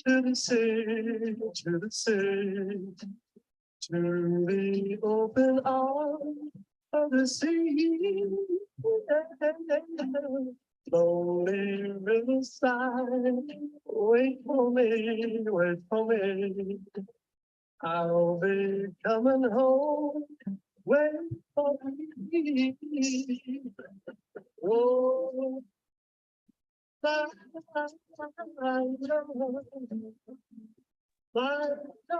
to the sea, to the sea, to the open arms of the sea. Lonely riverside, wait for me, wait for me. I'll be coming home, wait for me. Oh,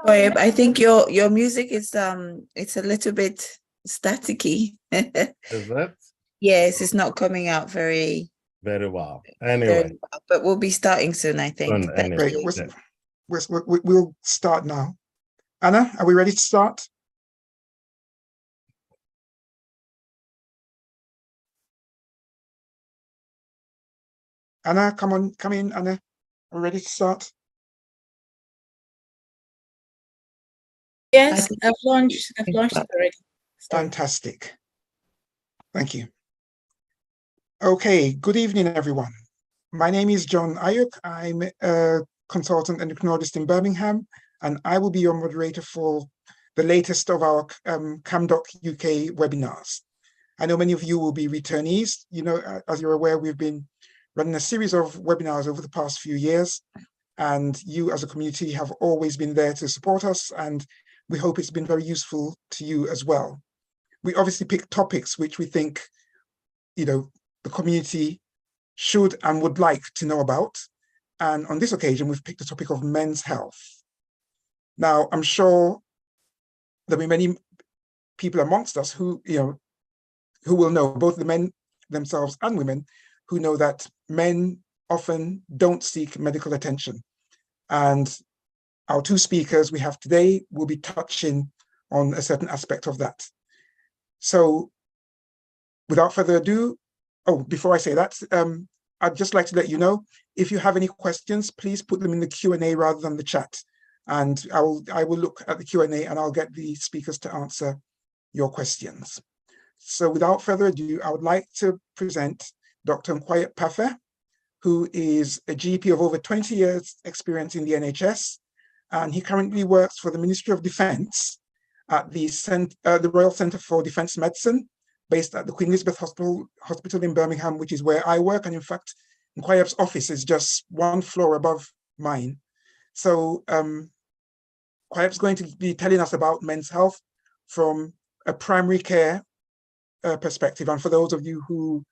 Boy, I think your music is it's a little bit staticky. Is that? Yes, it's not coming out very well. Anyway, very well, but we'll be starting soon, I think. Anyway, we'll start now. Anna, are we ready to start? Anna, come in, Anna. Are we ready to start? Yes, I've launched already. Fantastic. Thank you. Okay, good evening, everyone. My name is CamDocUK. I'm a consultant endocrinologist in Birmingham, and I will be your moderator for the latest of our CamDocUK webinars. I know many of you will be returnees. You know, as you're aware, we've been running a series of webinars over the past few years, and you as a community have always been there to support us, and we hope it's been very useful to you as well. We obviously pick topics which we think, you know, the community should and would like to know about. And on this occasion, we've picked the topic of men's health. Now, I'm sure there'll be many people amongst us who, who will know, both the men themselves and women, who know that men often don't seek medical attention. And our two speakers we have today will be touching on a certain aspect of that. So without further ado, before I say that, I'd just like to let you know, if you have any questions, please put them in the Q&A rather than the chat. And I will look at the Q&A and I'll get the speakers to answer your questions. So without further ado, I would like to present Dr. Nkwayep, who is a GP of over 20 years experience in the NHS. And he currently works for the Ministry of Defence at the Royal Centre for Defence Medicine, based at the Queen Elizabeth Hospital in Birmingham, which is where I work. And in fact, Nkwayep's office is just one floor above mine. So Nkwayep's going to be telling us about men's health from a primary care perspective. And for those of you who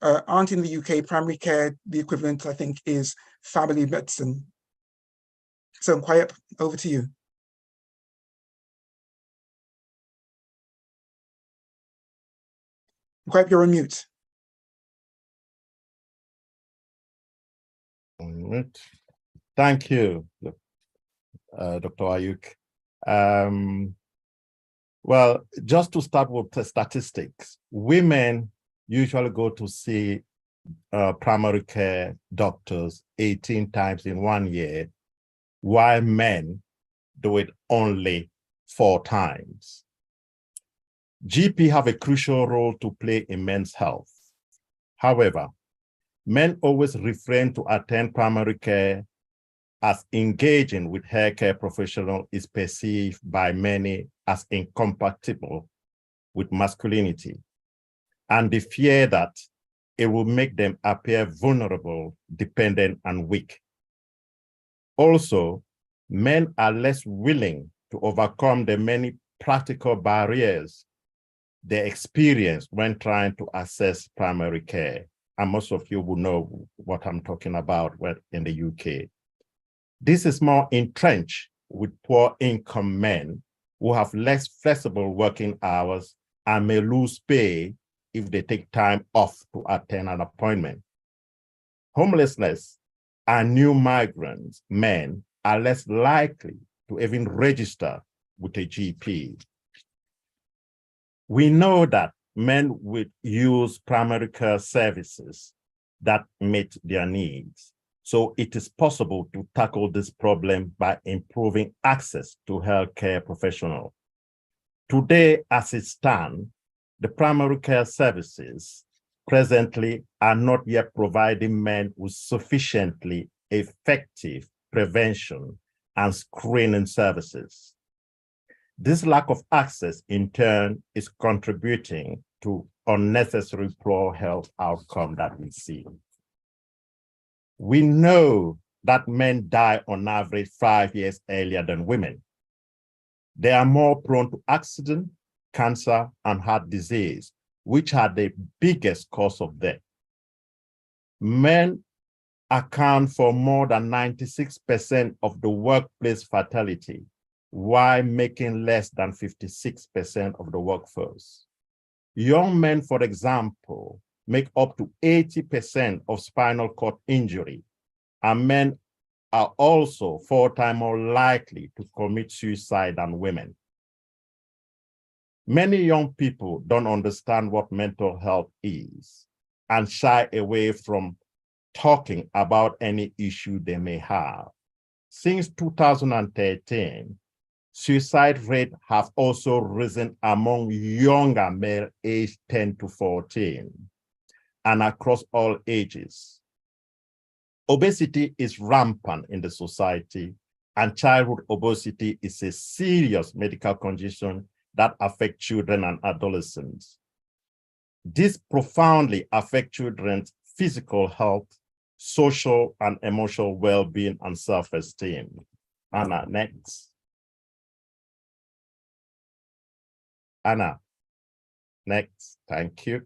aren't in the UK, primary care, the equivalent, I think, is family medicine. So Nkwayep, over to you. Nkwayep, you're on mute. Thank you, Dr. Ayuk. Well, just to start with the statistics, women usually go to see primary care doctors 18 times in 1 year, while men do it only 4 times. GP have a crucial role to play in men's health. However, men always refrain to attend primary care as engaging with hair care professional is perceived by many as incompatible with masculinity, and they fear that it will make them appear vulnerable, dependent, and weak. Also, men are less willing to overcome the many practical barriers they experience when trying to access primary care. And most of you will know what I'm talking about in the UK. This is more entrenched with poor income men who have less flexible working hours and may lose pay if they take time off to attend an appointment. Homelessness and new migrants men are less likely to even register with a GP. We know that men would use primary care services that meet their needs. So it is possible to tackle this problem by improving access to healthcare professionals. Today, as it stands, the primary care services presently are not yet providing men with sufficiently effective prevention, and screening services. This lack of access, in turn, is contributing to unnecessary poor health outcome that we see. We know that men die on average 5 years earlier than women. They are more prone to accident, cancer, and heart disease, which are the biggest cause of death. Men account for more than 96% of the workplace fatality, while making less than 56% of the workforce. Young men, for example, make up to 80% of spinal cord injury, and men are also 4 times more likely to commit suicide than women. Many young people don't understand what mental health is and shy away from talking about any issue they may have. Since 2013, suicide rates have also risen among younger male aged 10 to 14 and across all ages. Obesity is rampant in the society, and childhood obesity is a serious medical condition that affects children and adolescents. This profoundly affects children's physical health, social and emotional well-being, and self-esteem. Anna, next. Anna, next, thank you.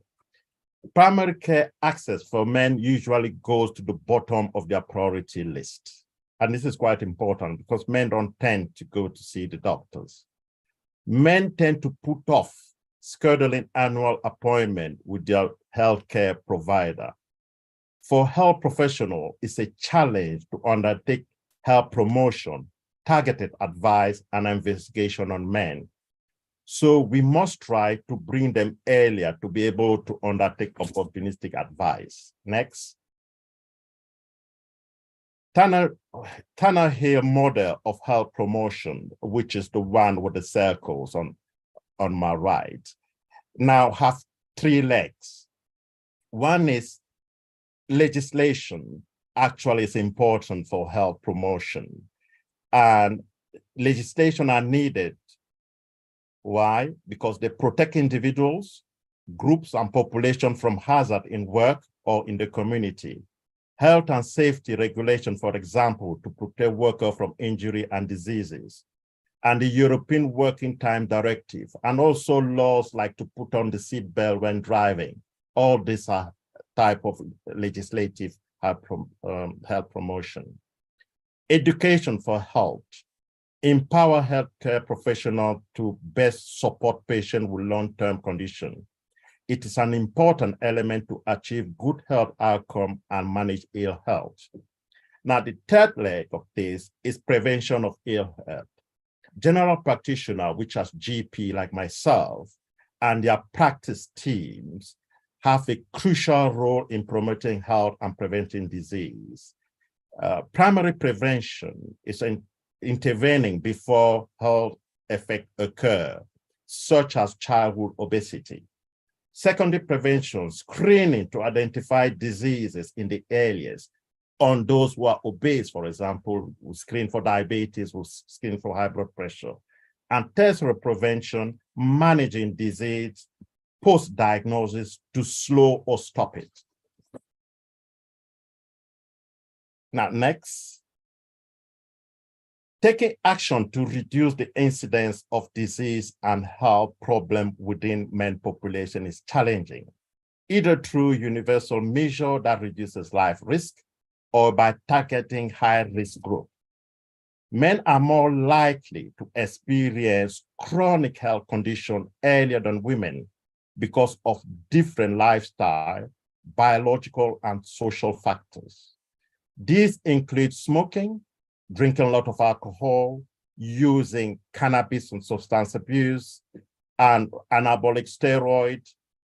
Primary care access for men usually goes to the bottom of their priority list. And this is quite important because men don't tend to go to see the doctors. Men tend to put off scheduling annual appointment with their healthcare provider. For health professionals, it's a challenge to undertake health promotion, targeted advice, and investigation on men. So we must try to bring them earlier to be able to undertake opportunistic advice. Next. Tanner-Hill model of health promotion, which is the one with the circles on my right, now have 3 legs. One is legislation actually is important for health promotion, and legislation are needed. Why? Because they protect individuals, groups, and population from hazard in work or in the community. Health and safety regulation, for example, to protect workers from injury and diseases, and the European Working Time Directive, and also laws like to put on the seatbelt when driving. All these are type of legislative health promotion. Education for health. Empower healthcare professionals to best support patients with long-term conditions. It is an important element to achieve good health outcome and manage ill health. Now, the third leg of this is prevention of ill health. General practitioners, which are GP like myself, and their practice teams have a crucial role in promoting health and preventing disease. Primary prevention is intervening before health effects occur, such as childhood obesity. Secondary prevention, screening to identify diseases in the earliest. On those who are obese, for example, we screen for diabetes, we screen for high blood pressure. And tertiary prevention, managing disease post-diagnosis to slow or stop it. Now, next. Taking action to reduce the incidence of disease and health problem within men population is challenging, either through universal measure that reduces life risk or by targeting high-risk group. Men are more likely to experience chronic health conditions earlier than women because of different lifestyle, biological, and social factors. These include smoking, drinking a lot of alcohol, using cannabis and substance abuse, and anabolic steroid,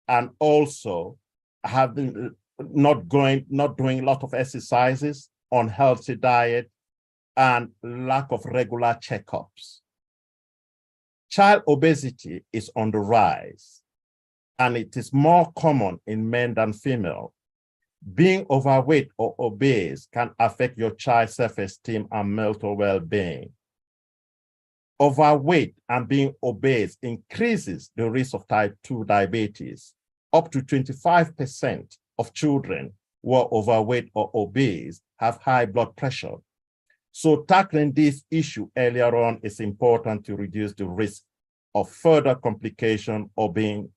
and also not doing a lot of exercises, unhealthy diet, and lack of regular checkups. Child obesity is on the rise, and it is more common in men than female. Being overweight or obese can affect your child's self-esteem and mental well-being. Overweight and being obese increases the risk of type 2 diabetes. Up to 25% of children who are overweight or obese have high blood pressure. So tackling this issue earlier on is important to reduce the risk of further complication or being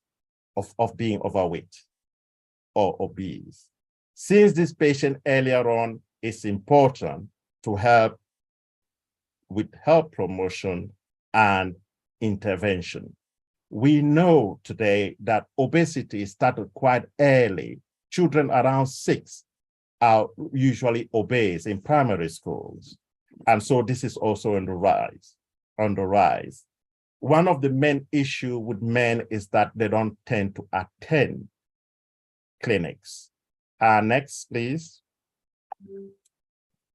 overweight or obese. Since this patient earlier on is important to help with health promotion and intervention. We know today that obesity started quite early. Children around 6 are usually obese in primary schools. And so this is also on the rise. One of the main issues with men is that they don't tend to attend clinics. Next, please.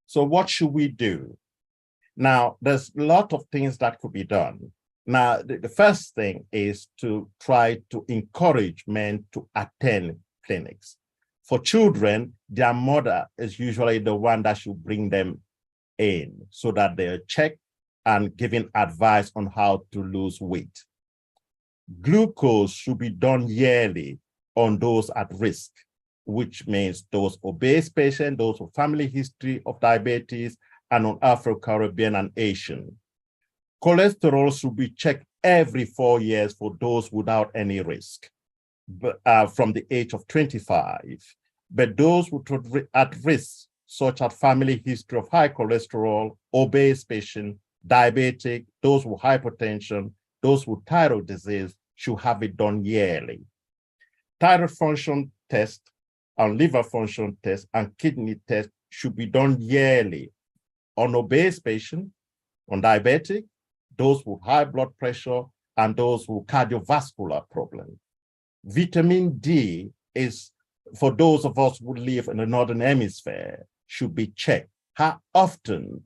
So what should we do? Now, there's a lot of things that could be done. Now, the first thing is to try to encourage men to attend clinics. For children, their mother is usually the one that should bring them in so that they're checked and given advice on how to lose weight. Glucose should be done yearly on those at risk, which means those obese patients, those with family history of diabetes, and on Afro-Caribbean and Asian. Cholesterol should be checked every 4 years for those without any risk, from the age of 25. But those at risk, such as family history of high cholesterol, obese patient, diabetic, those with hypertension, those with thyroid disease, should have it done yearly. Thyroid function test and liver function test and kidney test should be done yearly on obese patient, on diabetic, those with high blood pressure, and those with cardiovascular problems. Vitamin D is, for those of us who live in the Northern Hemisphere, should be checked. How often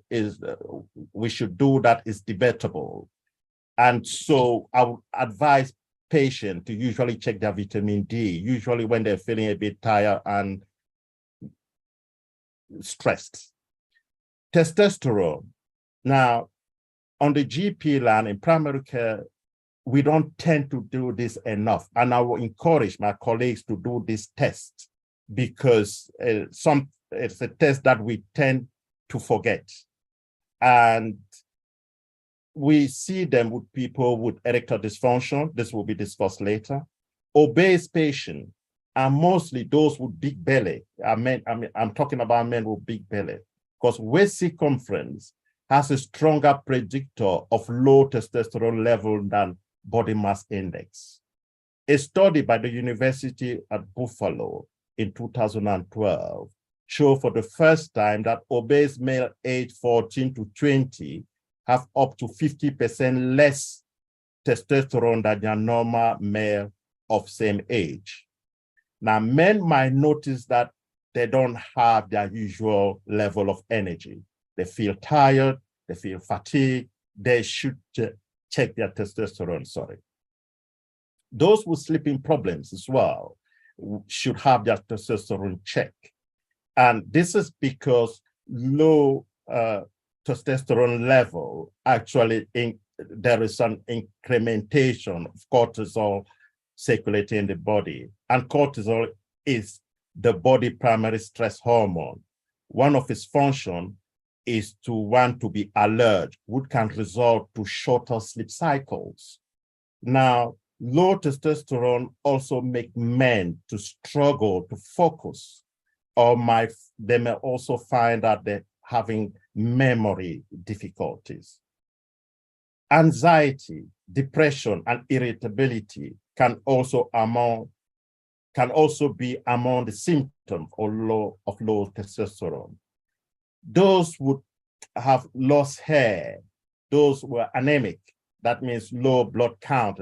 we should do that is debatable. And so I would advise patients to usually check their vitamin D, usually when they're feeling a bit tired and stressed. Testosterone. Now, on the GP line in primary care, we don't tend to do this enough. And I will encourage my colleagues to do this test because it's a test that we tend to forget. And we see them with people with erectile dysfunction. This will be discussed later. Obese patients are mostly those with big belly. I'm talking about men with big belly because waist circumference has a stronger predictor of low testosterone level than body mass index. A study by the University at Buffalo in 2012 showed for the first time that obese male aged 14 to 20 have up to 50% less testosterone than their normal male of same age. Now, men might notice that they don't have their usual level of energy. They feel tired, they feel fatigued, they should check their testosterone, Those with sleeping problems as well should have their testosterone checked. And this is because low testosterone level, actually there is an incrementation of cortisol circulating in the body. And cortisol is the body primary stress hormone. One of its functions is to want to be alert, which can result to shorter sleep cycles. Now, low testosterone also make men to struggle to focus, or they may also find that they're having memory difficulties. Anxiety, depression, and irritability can also be among the symptoms of low testosterone. Those would have lost hair, those were anemic, that means low blood count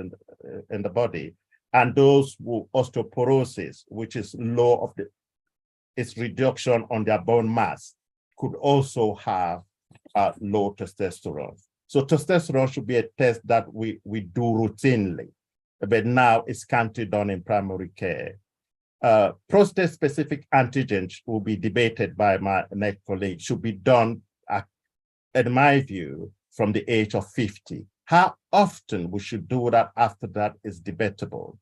in the body, and those with osteoporosis, which is low of its reduction on their bone mass, could also have low testosterone. So testosterone should be a test that we do routinely, but now it's can't be done in primary care. prostate-specific antigens will be debated by my next colleague, should be done, in my view, from the age of 50. How often we should do that after that is debatable.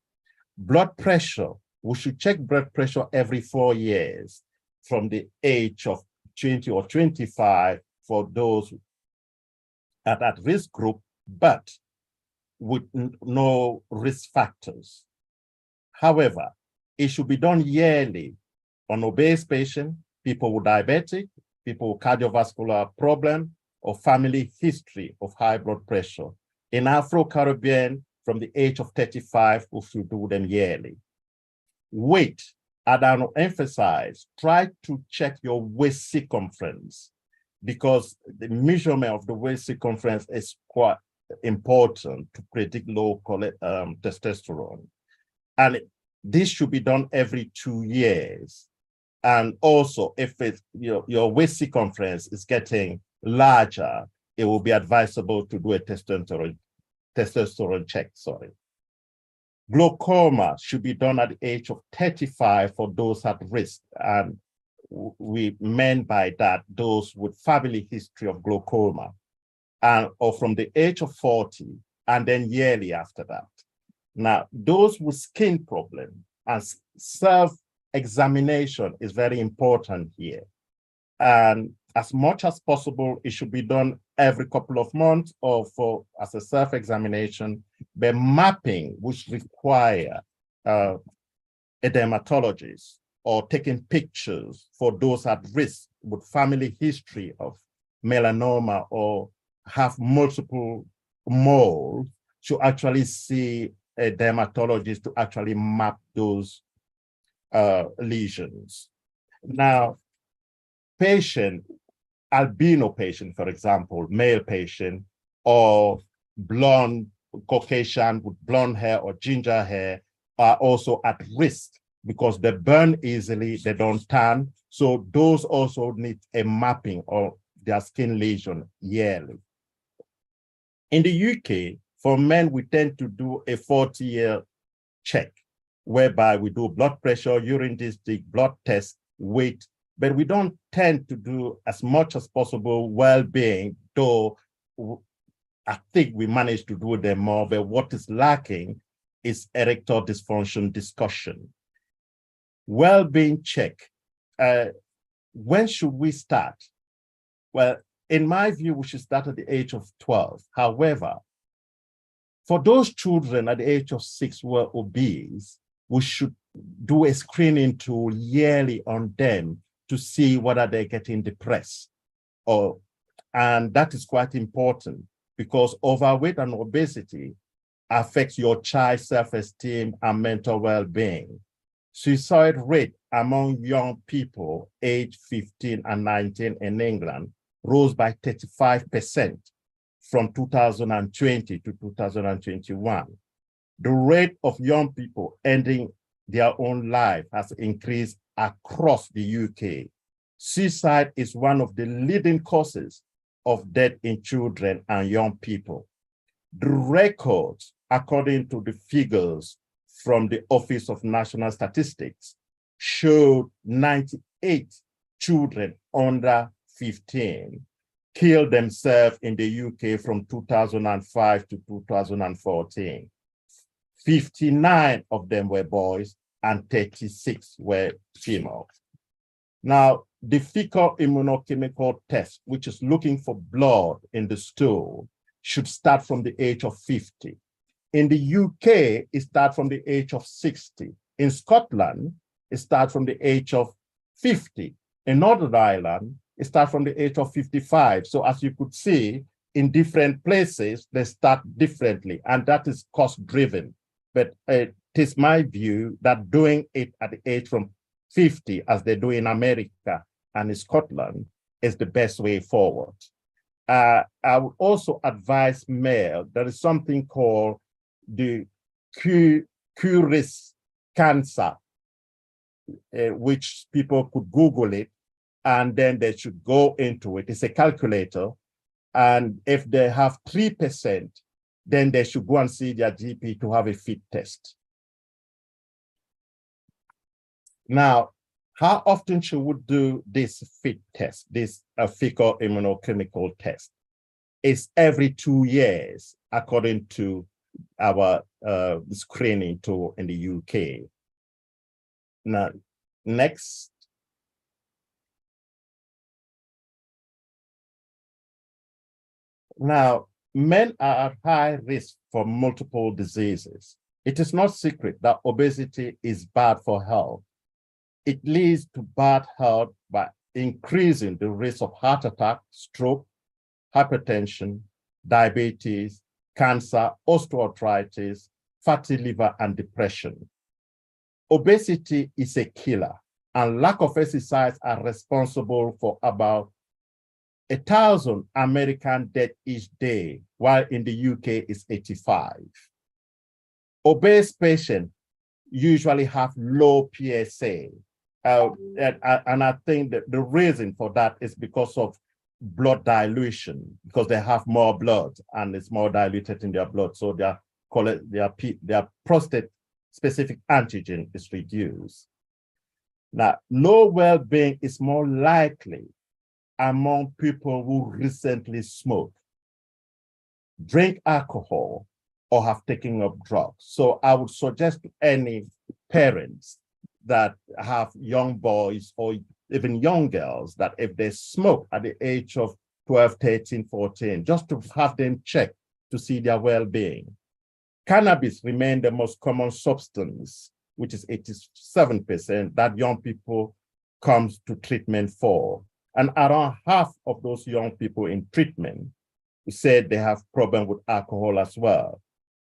Blood pressure, we should check blood pressure every 4 years from the age of 20 or 25 for those at risk group, but with no risk factors. However, it should be done yearly on obese patients, people with diabetic, people with cardiovascular problem, or family history of high blood pressure. In Afro-Caribbean, from the age of 35, we should do them yearly. Weight, I don't emphasize, try to check your waist circumference, because the measurement of the waist circumference is quite important to predict low testosterone. And this should be done every 2 years. And also, if it's, your waist circumference is getting larger, it will be advisable to do a testosterone check, sorry. Glaucoma should be done at the age of 35 for those at risk. And we meant by that those with family history of glaucoma, or from the age of 40, and then yearly after that. Now, those with skin problem and self-examination is very important here. And as much as possible, it should be done every couple of months or as a self-examination, but mapping, which require a dermatologist, or taking pictures for those at risk with family history of melanoma or have multiple moles, to actually see a dermatologist to actually map those lesions. Now, albino patient, for example, male patient, or blonde Caucasian with blonde hair or ginger hair are also at risk because they burn easily, they don't tan. So those also need a mapping of their skin lesion yearly. In the UK, for men, we tend to do a 40-year check, whereby we do blood pressure, urine district, blood test, weight, but we don't tend to do as much as possible well-being, though I think we managed to do them more, but what is lacking is erectile dysfunction discussion. Well-being check, when should we start? Well, in my view, we should start at the age of 12. However, for those children at the age of 6 who are obese, we should do a screening tool yearly on them to see whether they're getting depressed. And that is quite important because overweight and obesity affects your child's self-esteem and mental well-being. Suicide rate among young people aged 15 and 19 in England rose by 35% from 2020 to 2021. The rate of young people ending their own life has increased across the UK. Suicide is one of the leading causes of death in children and young people. The records, according to the figures from the Office of National Statistics, showed 98 children under 15 killed themselves in the UK from 2005 to 2014. 59 of them were boys and 36 were females. Now, the fecal immunochemical test, which is looking for blood in the stool, should start from the age of 50. In the UK, it starts from the age of 60. In Scotland, it starts from the age of 50. In Northern Ireland, it starts from the age of 55. So as you could see, in different places, they start differently, and that is cost-driven. But it is my view that doing it at the age from 50, as they do in America and in Scotland, is the best way forward. I would also advise male, there is something called the Curis cancer, which people could Google it, and then they should go into it. It's a calculator. And if they have 3%, then they should go and see their GP to have a fit test. Now, how often should we do this FIT test, this fecal immunochemical test? It's every 2 years, according to our screening tool in the UK. Now, next. Now, men are at high risk for multiple diseases. It is not secret that obesity is bad for health. It leads to bad health by increasing the risk of heart attack, stroke, hypertension, diabetes, cancer, osteoarthritis, fatty liver, and depression. Obesity is a killer, and lack of exercise are responsible for about 1,000 American deaths each day, while in the UK it's 85. Obese patients usually have low PSA. And I think that the reason for that is because of blood dilution, because they have more blood and it's more diluted in their blood. So their prostate specific antigen is reduced. Now, low well-being is more likely among people who recently smoked, drink alcohol, or have taken up drugs. So I would suggest to any parents that have young boys or even young girls that if they smoke at the age of 12, 13, 14, just to have them check to see their well-being. Cannabis remains the most common substance, which is 87% that young people comes to treatment for. And around half of those young people in treatment said they have problem with alcohol as well.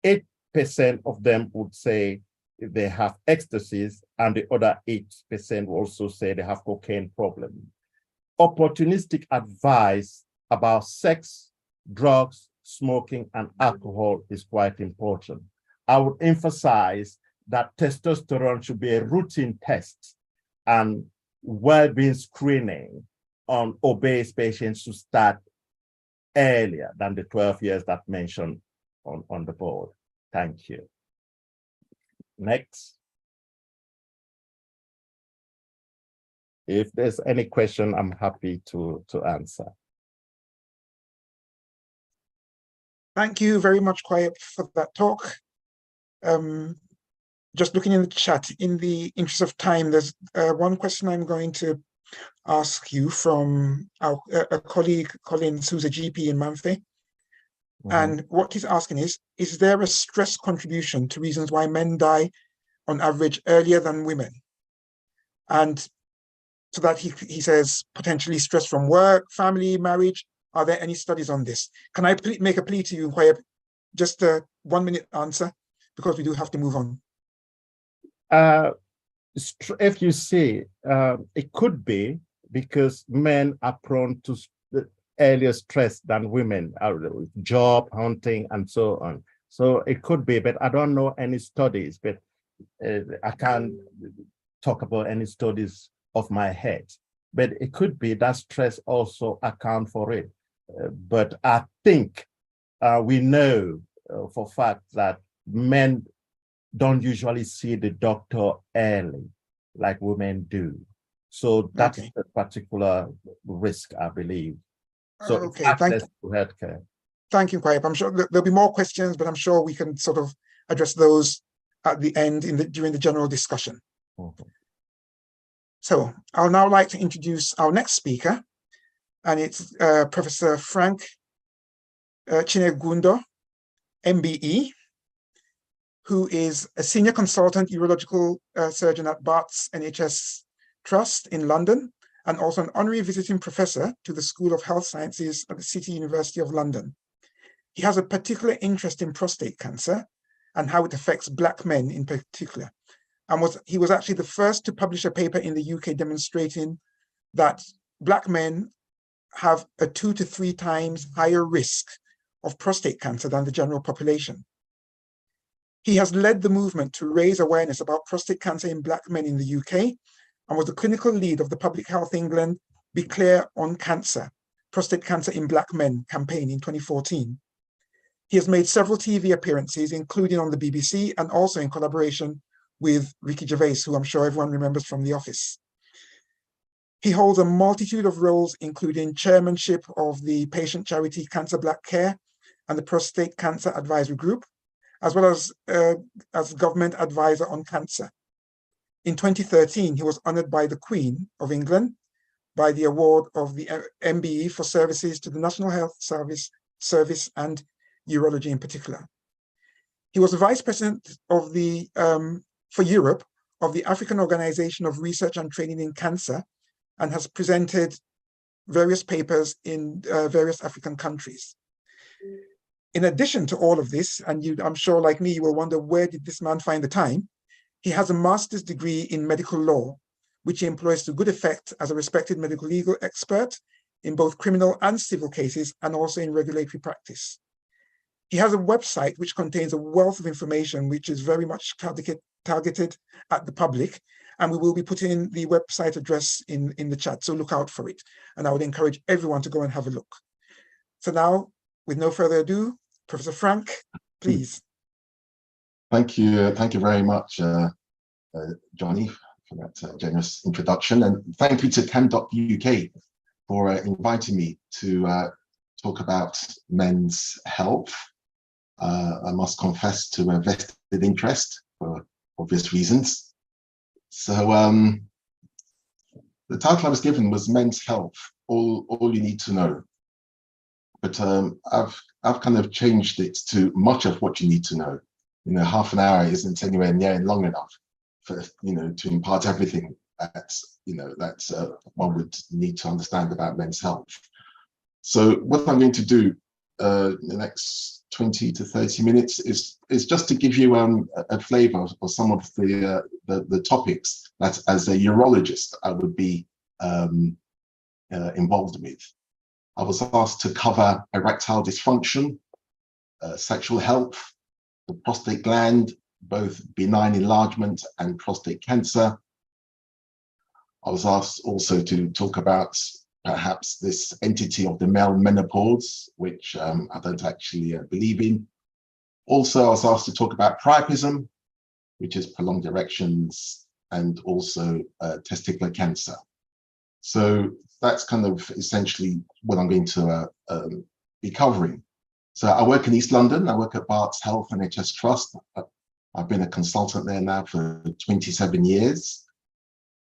8% of them would say they have ecstasies, and the other 8% will also say they have cocaine problem. Opportunistic advice about sex, drugs, smoking, and alcohol is quite important. I would emphasize that testosterone should be a routine test, and well-being screening on obese patients should start earlier than the 12 years that mentioned on the board. Thank you. Next. If there's any question, I'm happy to answer. Thank you very much, Quiet, for that talk. Just looking in the chat, in the interest of time, there's one question I'm going to ask you from our colleague, Collins, who's a GP in Manfay. And what he's asking is there a stress contribution to reasons why men die on average earlier than women? And so that he says potentially stress from work, family, marriage. Are there any studies on this? Can I make a plea to you, Nkwaya? Just a 1-minute answer, because we do have to move on. If you see, it could be because men are prone to earlier stress than women, job hunting and so on. So it could be, but I don't know any studies, but I can't talk about any studies off my head. But it could be that stress also account for it. But I think we know for a fact that men don't usually see the doctor early like women do. So that's a particular risk, I believe. So okay, access to healthcare. Thank you, Kwayep. I'm sure there'll be more questions, but I'm sure we can sort of address those at the end during the general discussion. So I'll now like to introduce our next speaker, and it's Professor Frank Chinegundo, MBE, who is a senior consultant urological surgeon at Barts NHS Trust in London, and also an honorary visiting professor to the School of Health Sciences at the City University of London. He has a particular interest in prostate cancer and how it affects Black men in particular. And he was actually the first to publish a paper in the UK demonstrating that Black men have a 2 to 3 times higher risk of prostate cancer than the general population. He has led the movement to raise awareness about prostate cancer in Black men in the UK, and was the clinical lead of the Public Health England Be Clear on Cancer, Prostate Cancer in Black Men campaign in 2014. He has made several TV appearances, including on the BBC and also in collaboration with Ricky Gervais, who I'm sure everyone remembers from The Office. He holds a multitude of roles, including chairmanship of the patient charity Cancer Black Care and the Prostate Cancer Advisory Group, as well as government advisor on cancer. In 2013, he was honored by the Queen of England by the award of the MBE for services to the National Health Service and urology in particular. He was the vice president of the for Europe of the African Organization of Research and Training in Cancer, and has presented various papers in various African countries. In addition to all of this, and I'm sure like me, you will wonder, where did this man find the time? He has a master's degree in medical law, which he employs to good effect as a respected medical legal expert in both criminal and civil cases, and also in regulatory practice. He has a website which contains a wealth of information, which is very much targeted at the public, and we will be putting the website address in the chat, so look out for it. And I would encourage everyone to go and have a look. So now, with no further ado, Professor Frank, please. Thank you very much, Johnny, for that generous introduction, and thank you to CamDocUK for inviting me to talk about men's health. I must confess to a vested interest for obvious reasons. So the title I was given was Men's Health, all you need to know. But I've kind of changed it to much of what you need to know. You know, half an hour isn't anywhere near long enough for, you know, to impart everything that, you know, that one would need to understand about men's health. So what I'm going to do in the next 20 to 30 minutes is just to give you a flavor of some of the topics that, as a urologist, I would be involved with. I was asked to cover erectile dysfunction, sexual health, the prostate gland, both benign enlargement and prostate cancer. I was asked also to talk about perhaps this entity of the male menopause, which I don't actually believe in. Also, I was asked to talk about priapism, which is prolonged erections, and also testicular cancer. So that's kind of essentially what I'm going to be covering. So I work in East London. I work at Barts Health NHS Trust. I've been a consultant there now for 27 years.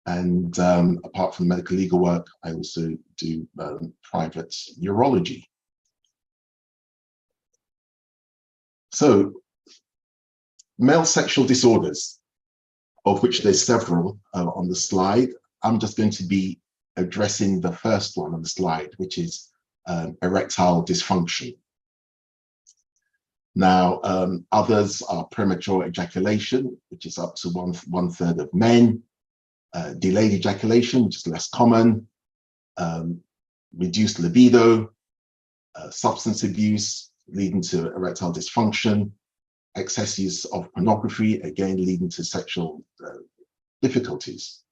And apart from medical legal work, I also do private urology. So male sexual disorders, of which there's several on the slide. I'm just going to be addressing the first one on the slide, which is erectile dysfunction. Now, others are premature ejaculation, which is up to one third of men. Delayed ejaculation, which is less common, reduced libido, substance abuse leading to erectile dysfunction, excess use of pornography, again leading to sexual difficulties.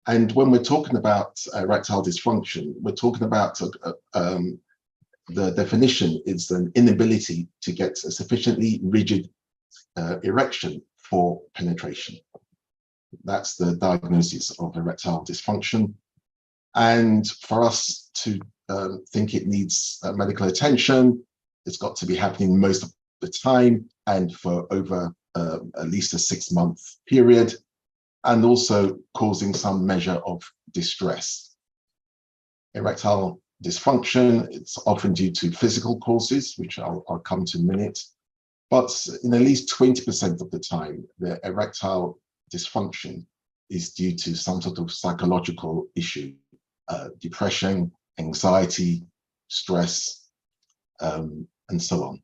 And when we're talking about erectile dysfunction, we're talking about the definition is an inability to get a sufficiently rigid erection for penetration. That's the diagnosis of erectile dysfunction. And for us to think it needs medical attention, it's got to be happening most of the time and for over at least a 6-month period, and also causing some measure of distress. Erectile dysfunction, it's often due to physical causes, which I'll come to in a minute, but in at least 20% of the time, the erectile dysfunction is due to some sort of psychological issue, depression, anxiety, stress, and so on.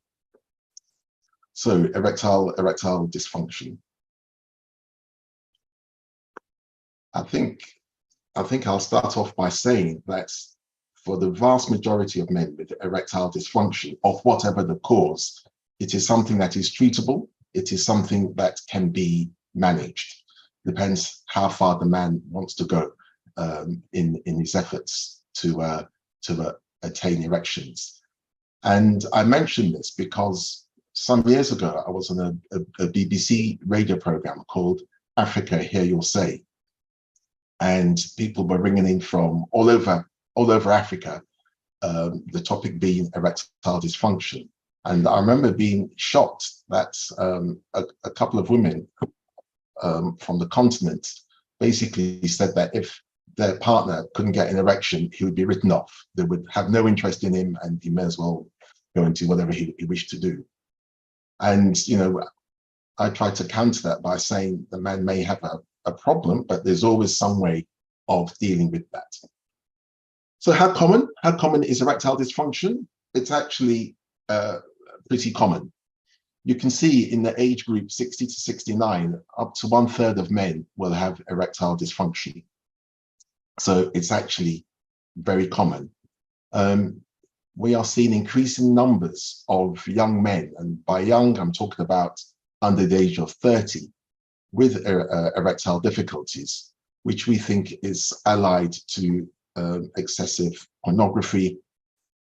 So erectile dysfunction. I think I'll start off by saying that for the vast majority of men with erectile dysfunction, of whatever the cause, it is something that is treatable. It is something that can be managed. Depends how far the man wants to go in his efforts to attain erections. And I mention this because some years ago, I was on a BBC radio program called Africa, Hear Your Say. And people were ringing in from all over Africa, the topic being erectile dysfunction. And I remember being shocked that a couple of women from the continent basically said that if their partner couldn't get an erection, he would be written off. They would have no interest in him, and he may as well go into whatever he wished to do. And, you know, I tried to counter that by saying the man may have a problem, but there's always some way of dealing with that. So how common is erectile dysfunction? It's actually pretty common. You can see in the age group 60 to 69, up to 1/3 of men will have erectile dysfunction. So it's actually very common. We are seeing increasing numbers of young men, and by young, I'm talking about under the age of 30, with erectile difficulties, which we think is allied to excessive pornography,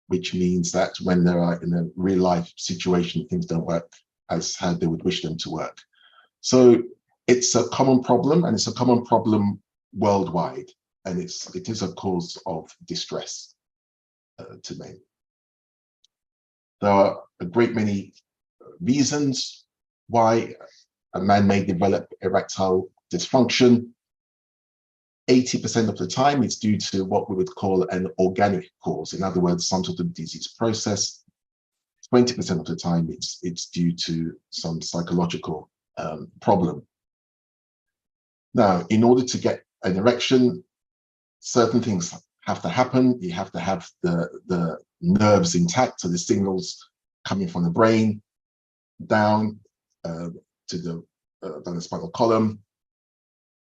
which means that when they are in a real life situation, things don't work as how they would wish them to work. So it's a common problem, and it's a common problem worldwide, and it is a cause of distress to men. There are a great many reasons why a man may develop erectile dysfunction. 80% of the time, it's due to what we would call an organic cause. In other words, some sort of disease process. 20% of the time, it's due to some psychological problem. Now, in order to get an erection, certain things have to happen. You have to have the nerves intact, so the signals coming from the brain down to the spinal column.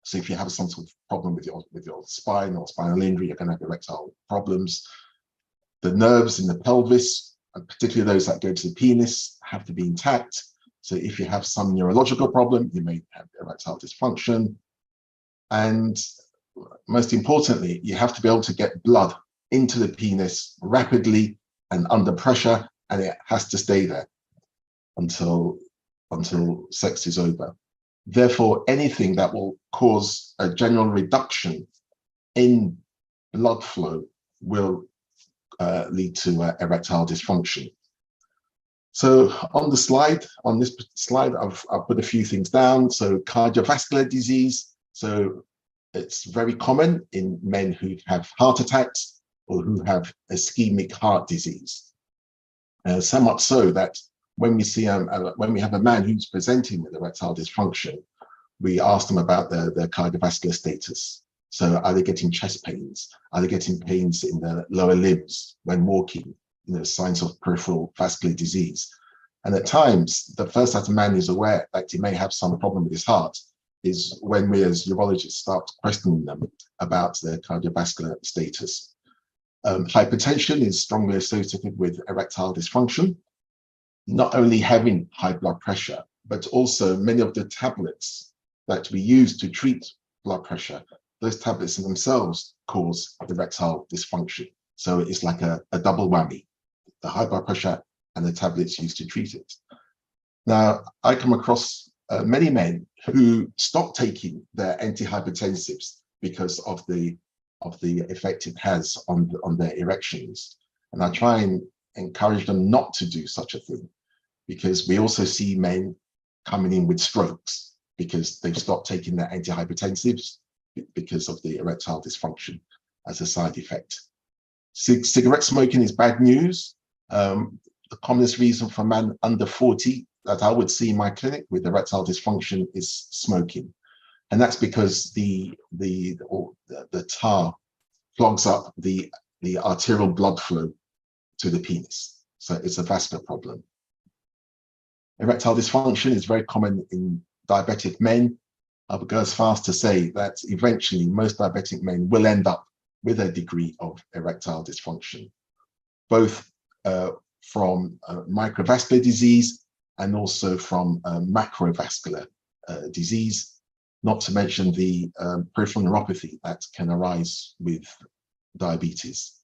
So if you have some sort of problem with your spine or spinal injury, you're going to have erectile problems. The nerves in the pelvis, and particularly those that go to the penis, have to be intact. So if you have some neurological problem, you may have erectile dysfunction. And most importantly, you have to be able to get blood into the penis rapidly and under pressure, and it has to stay there until sex is over. Therefore, anything that will cause a general reduction in blood flow will lead to erectile dysfunction. So on this slide, I've put a few things down. So cardiovascular disease. So it's very common in men who have heart attacks or who have ischemic heart disease. So much so that when we have a man who's presenting with erectile dysfunction, we ask them about their cardiovascular status. So are they getting chest pains? Are they getting pains in the lower limbs when walking? You know, signs of peripheral vascular disease. And at times, the first that a man is aware that he may have some problem with his heart is when we as urologists start questioning them about their cardiovascular status. Hypertension is strongly associated with erectile dysfunction. Not only having high blood pressure, but also many of the tablets that we use to treat blood pressure, those tablets in themselves cause erectile dysfunction. So it's like a double whammy, the high blood pressure and the tablets used to treat it. Now, I come across many men who stop taking their antihypertensives because of the effect it has on their erections. And I try and encourage them not to do such a thing, because we also see men coming in with strokes because they've stopped taking their antihypertensives because of the erectile dysfunction as a side effect. Cigarette smoking is bad news. The commonest reason for a man under 40 that I would see in my clinic with erectile dysfunction is smoking. And that's because the tar clogs up the arterial blood flow to the penis. So it's a vascular problem. Erectile dysfunction is very common in diabetic men. I would go as far as to say that eventually most diabetic men will end up with a degree of erectile dysfunction, both from microvascular disease and also from macrovascular disease, not to mention the peripheral neuropathy that can arise with diabetes.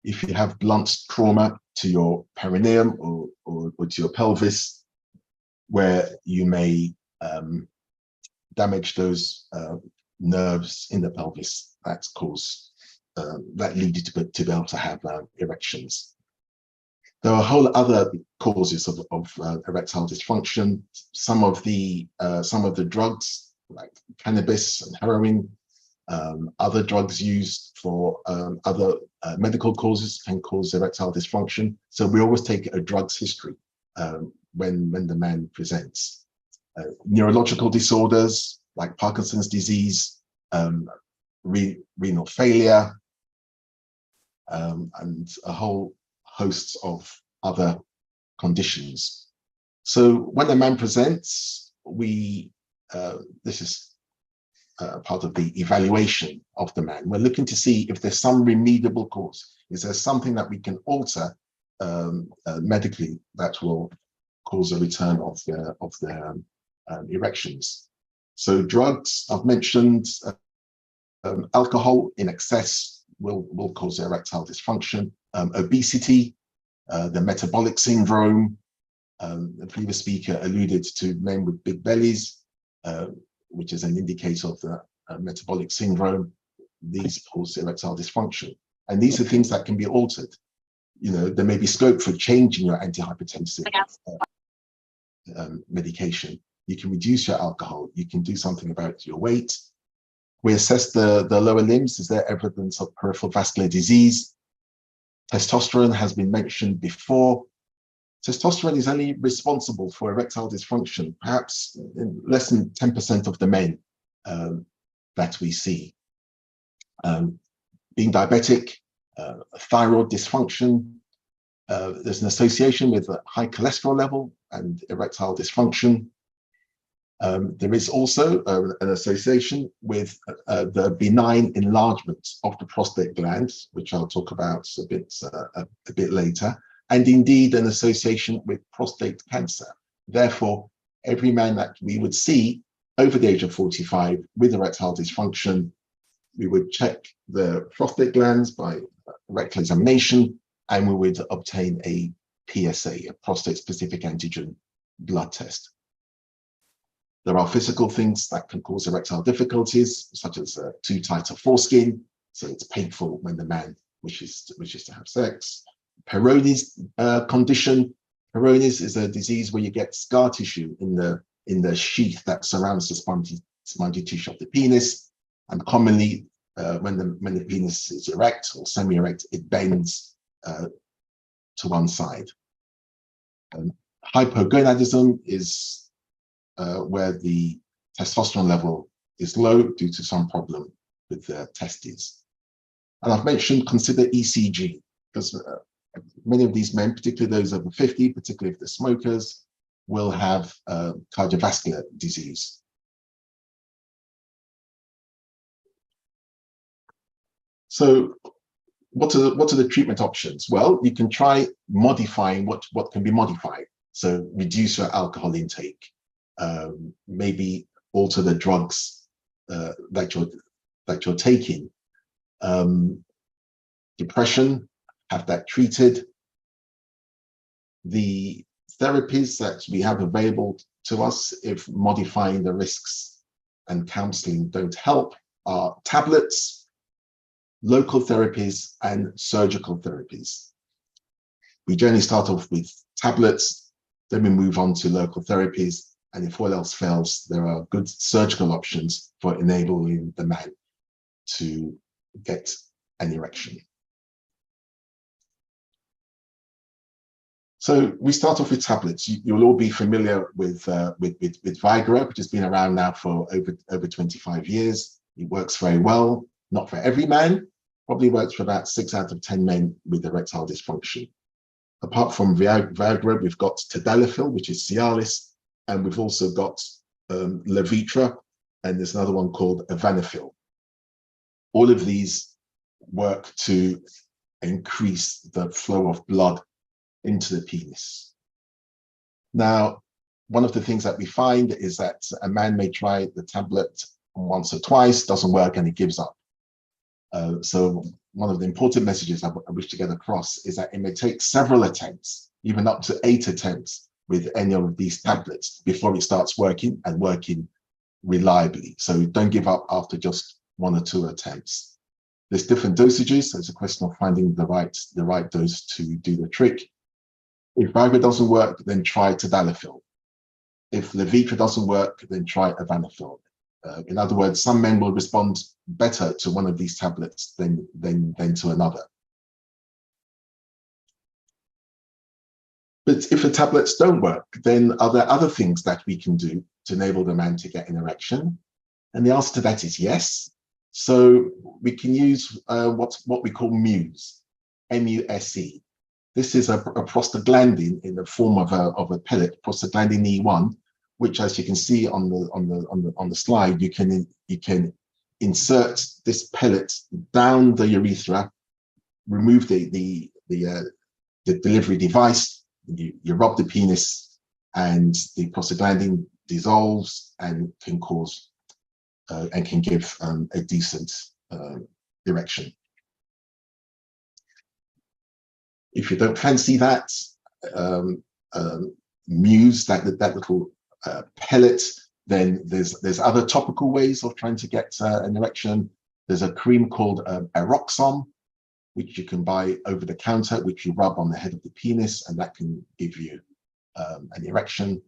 If you have blunt trauma to your perineum or to your pelvis, where you may damage those nerves in the pelvis that cause that lead you to be able to have erections. There are a whole other causes of erectile dysfunction. Some of the drugs like cannabis and heroin, other drugs used for other medical causes can cause erectile dysfunction. So we always take a drugs history when the man presents. Neurological disorders like Parkinson's disease, renal failure, and a whole host of other conditions. So when a man presents, this is part of the evaluation of the man. We're looking to see if there's some remediable cause. Is there something that we can alter medically that will cause a return of their erections? So drugs, I've mentioned, alcohol in excess will cause erectile dysfunction. Obesity, the metabolic syndrome. The previous speaker alluded to men with big bellies, which is an indicator of the metabolic syndrome. These cause erectile dysfunction. And these are things that can be altered. You know, there may be scope for changing your antihypertensive medication. You can reduce your alcohol. You can do something about your weight. We assess the lower limbs. Is there evidence of peripheral vascular disease? Testosterone has been mentioned before. Testosterone is only responsible for erectile dysfunction, perhaps in less than 10% of the men that we see. Being diabetic, thyroid dysfunction, there's an association with a high cholesterol level and erectile dysfunction. There is also an association with the benign enlargement of the prostate gland, which I'll talk about a bit later, and indeed an association with prostate cancer. Therefore, every man that we would see over the age of 45 with erectile dysfunction, we would check the prostate glands by rectal examination, and we would obtain a PSA, a prostate-specific antigen blood test. There are physical things that can cause erectile difficulties, such as too tight a foreskin, so it's painful when the man wishes to have sex. Peyronie's condition. Peyronie's is a disease where you get scar tissue in the sheath that surrounds the spongy tissue of the penis, and commonly when the penis is erect or semi-erect, it bends to one side. Hypogonadism is where the testosterone level is low due to some problem with the testes. And I've mentioned consider ECG, because many of these men, particularly those over 50, particularly if they're smokers, will have cardiovascular disease. So what are the treatment options? Well, you can try modifying what can be modified. So reduce your alcohol intake, maybe alter the drugs that you're taking. Depression, have that treated. The therapies that we have available to us, if modifying the risks and counseling don't help, are tablets, local therapies, and surgical therapies. We generally start off with tablets, then we move on to local therapies, and if all else fails, there are good surgical options for enabling the man to get an erection. So we start off with tablets. You'll all be familiar with Viagra, which has been around now for over 25 years. It works very well, not for every man, probably works for about 6 out of 10 men with erectile dysfunction. Apart from Viagra, we've got Tadalafil, which is Cialis, and we've also got Levitra, and there's another one called Avanafil. All of these work to increase the flow of blood into the penis. Now, one of the things that we find is that a man may try the tablet once or twice, doesn't work, and he gives up. So one of the important messages I wish to get across is that it may take several attempts, even up to 8 attempts with any of these tablets before it starts working and working reliably. So don't give up after just 1 or 2 attempts. There's different dosages, so it's a question of finding the right dose to do the trick. If Viagra doesn't work, then try tadalafil. If Levitra doesn't work, then try Avanafil. In other words, some men will respond better to one of these tablets than to another. But if the tablets don't work, then are there other things that we can do to enable the man to get an erection? And the answer to that is yes. So we can use what we call MUSE, M-U-S-E. This is a prostaglandin in the form of a pellet, prostaglandin E1, which, as you can see on the slide, you can insert this pellet down the urethra, remove the delivery device, you rub the penis, and the prostaglandin dissolves and can cause and can give a decent erection. If you don't fancy that, MUSE, that little pellet, then there's other topical ways of trying to get an erection. There's a cream called Eroxon, which you can buy over the counter, which you rub on the head of the penis, and that can give you an erection.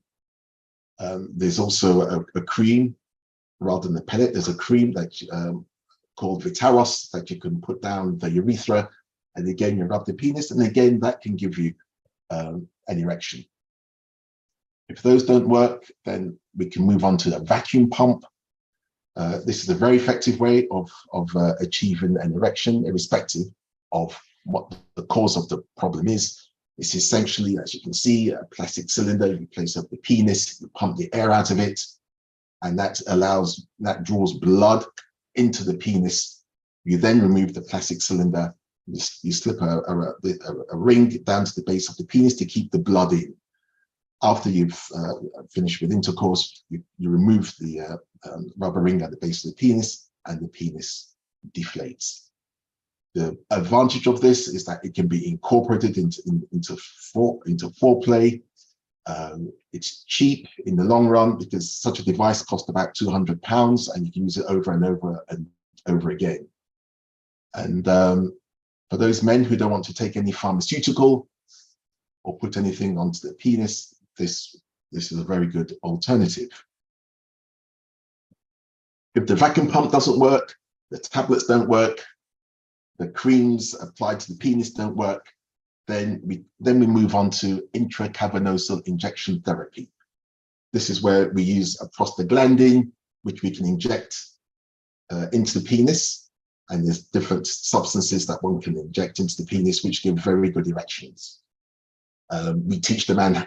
There's also a cream rather than a pellet. There's a cream that called Vitaros that you can put down the urethra, and again you rub the penis, and again that can give you an erection. If those don't work, then we can move on to a vacuum pump. This is a very effective way of achieving an erection, irrespective of what the cause of the problem is. It's essentially, as you can see, a plastic cylinder. You place up the penis, you pump the air out of it, and that draws blood into the penis. You then remove the plastic cylinder. You slip a ring down to the base of the penis to keep the blood in. After you've finished with intercourse, you remove the rubber ring at the base of the penis, and the penis deflates. The advantage of this is that it can be incorporated into foreplay. It's cheap in the long run because such a device costs about £200, and you can use it over and over and over again. And for those men who don't want to take any pharmaceutical or put anything onto the penis, this is a very good alternative. If the vacuum pump doesn't work, the tablets don't work, the creams applied to the penis don't work, then we move on to intracavernosal injection therapy. This is where we use a prostaglandin, which we can inject into the penis, and there's different substances that one can inject into the penis which give very good erections. We teach the man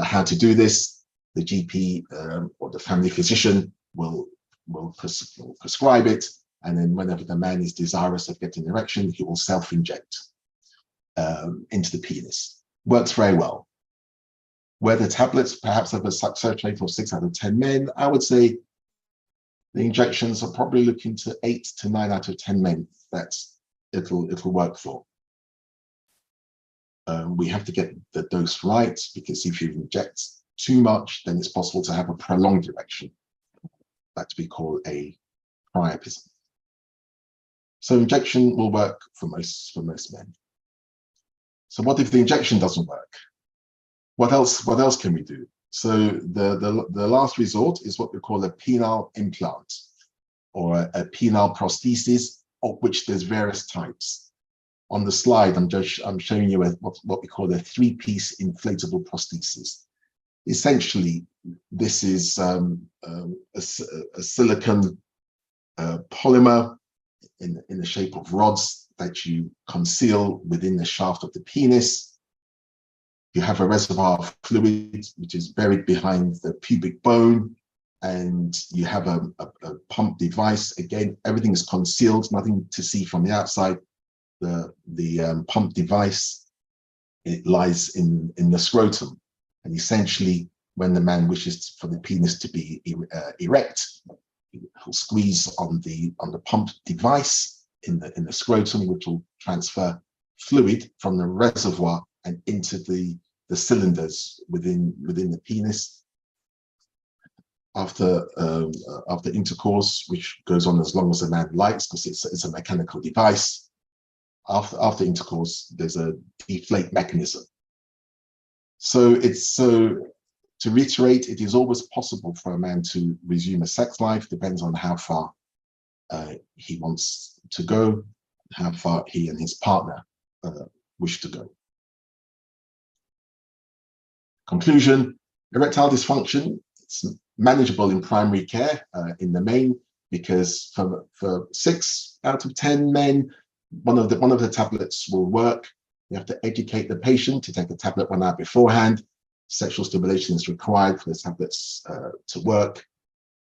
how to do this. The GP or the family physician will prescribe it, and then whenever the man is desirous of getting an erection, he will self-inject into the penis. Works very well. Where the tablets perhaps have a success rate of 6 out of 10 men, I would say the injections are probably looking to 8 to 9 out of 10 men that it'll work for. We have to get the dose right, because if you inject too much, then it's possible to have a prolonged erection. That we call a priapism. So injection will work for most men. So what if the injection doesn't work? What else can we do? So the last resort is what we call a penile implant, or a penile prosthesis, of which there's various types. On the slide, I'm showing you what we call a 3-piece inflatable prosthesis. Essentially, this is a silicon polymer in the shape of rods that you conceal within the shaft of the penis. You have a reservoir of fluid which is buried behind the pubic bone, and you have a pump device. Again, everything is concealed, nothing to see from the outside. The pump device, it lies in the scrotum, and essentially when the man wishes for the penis to be erect, he'll squeeze on the pump device, in the scrotum, which will transfer fluid from the reservoir and into the cylinders within the penis. After intercourse, which goes on as long as a man likes, because it's a mechanical device. After intercourse, there's a deflate mechanism. So to reiterate, it is always possible for a man to resume a sex life. Depends on how far he wants to go, how far he and his partner wish to go. Conclusion: erectile dysfunction, it's manageable in primary care in the main, because for 6 out of 10 men, one of the tablets will work. You have to educate the patient to take a tablet 1 hour beforehand. Sexual stimulation is required for the tablets to work.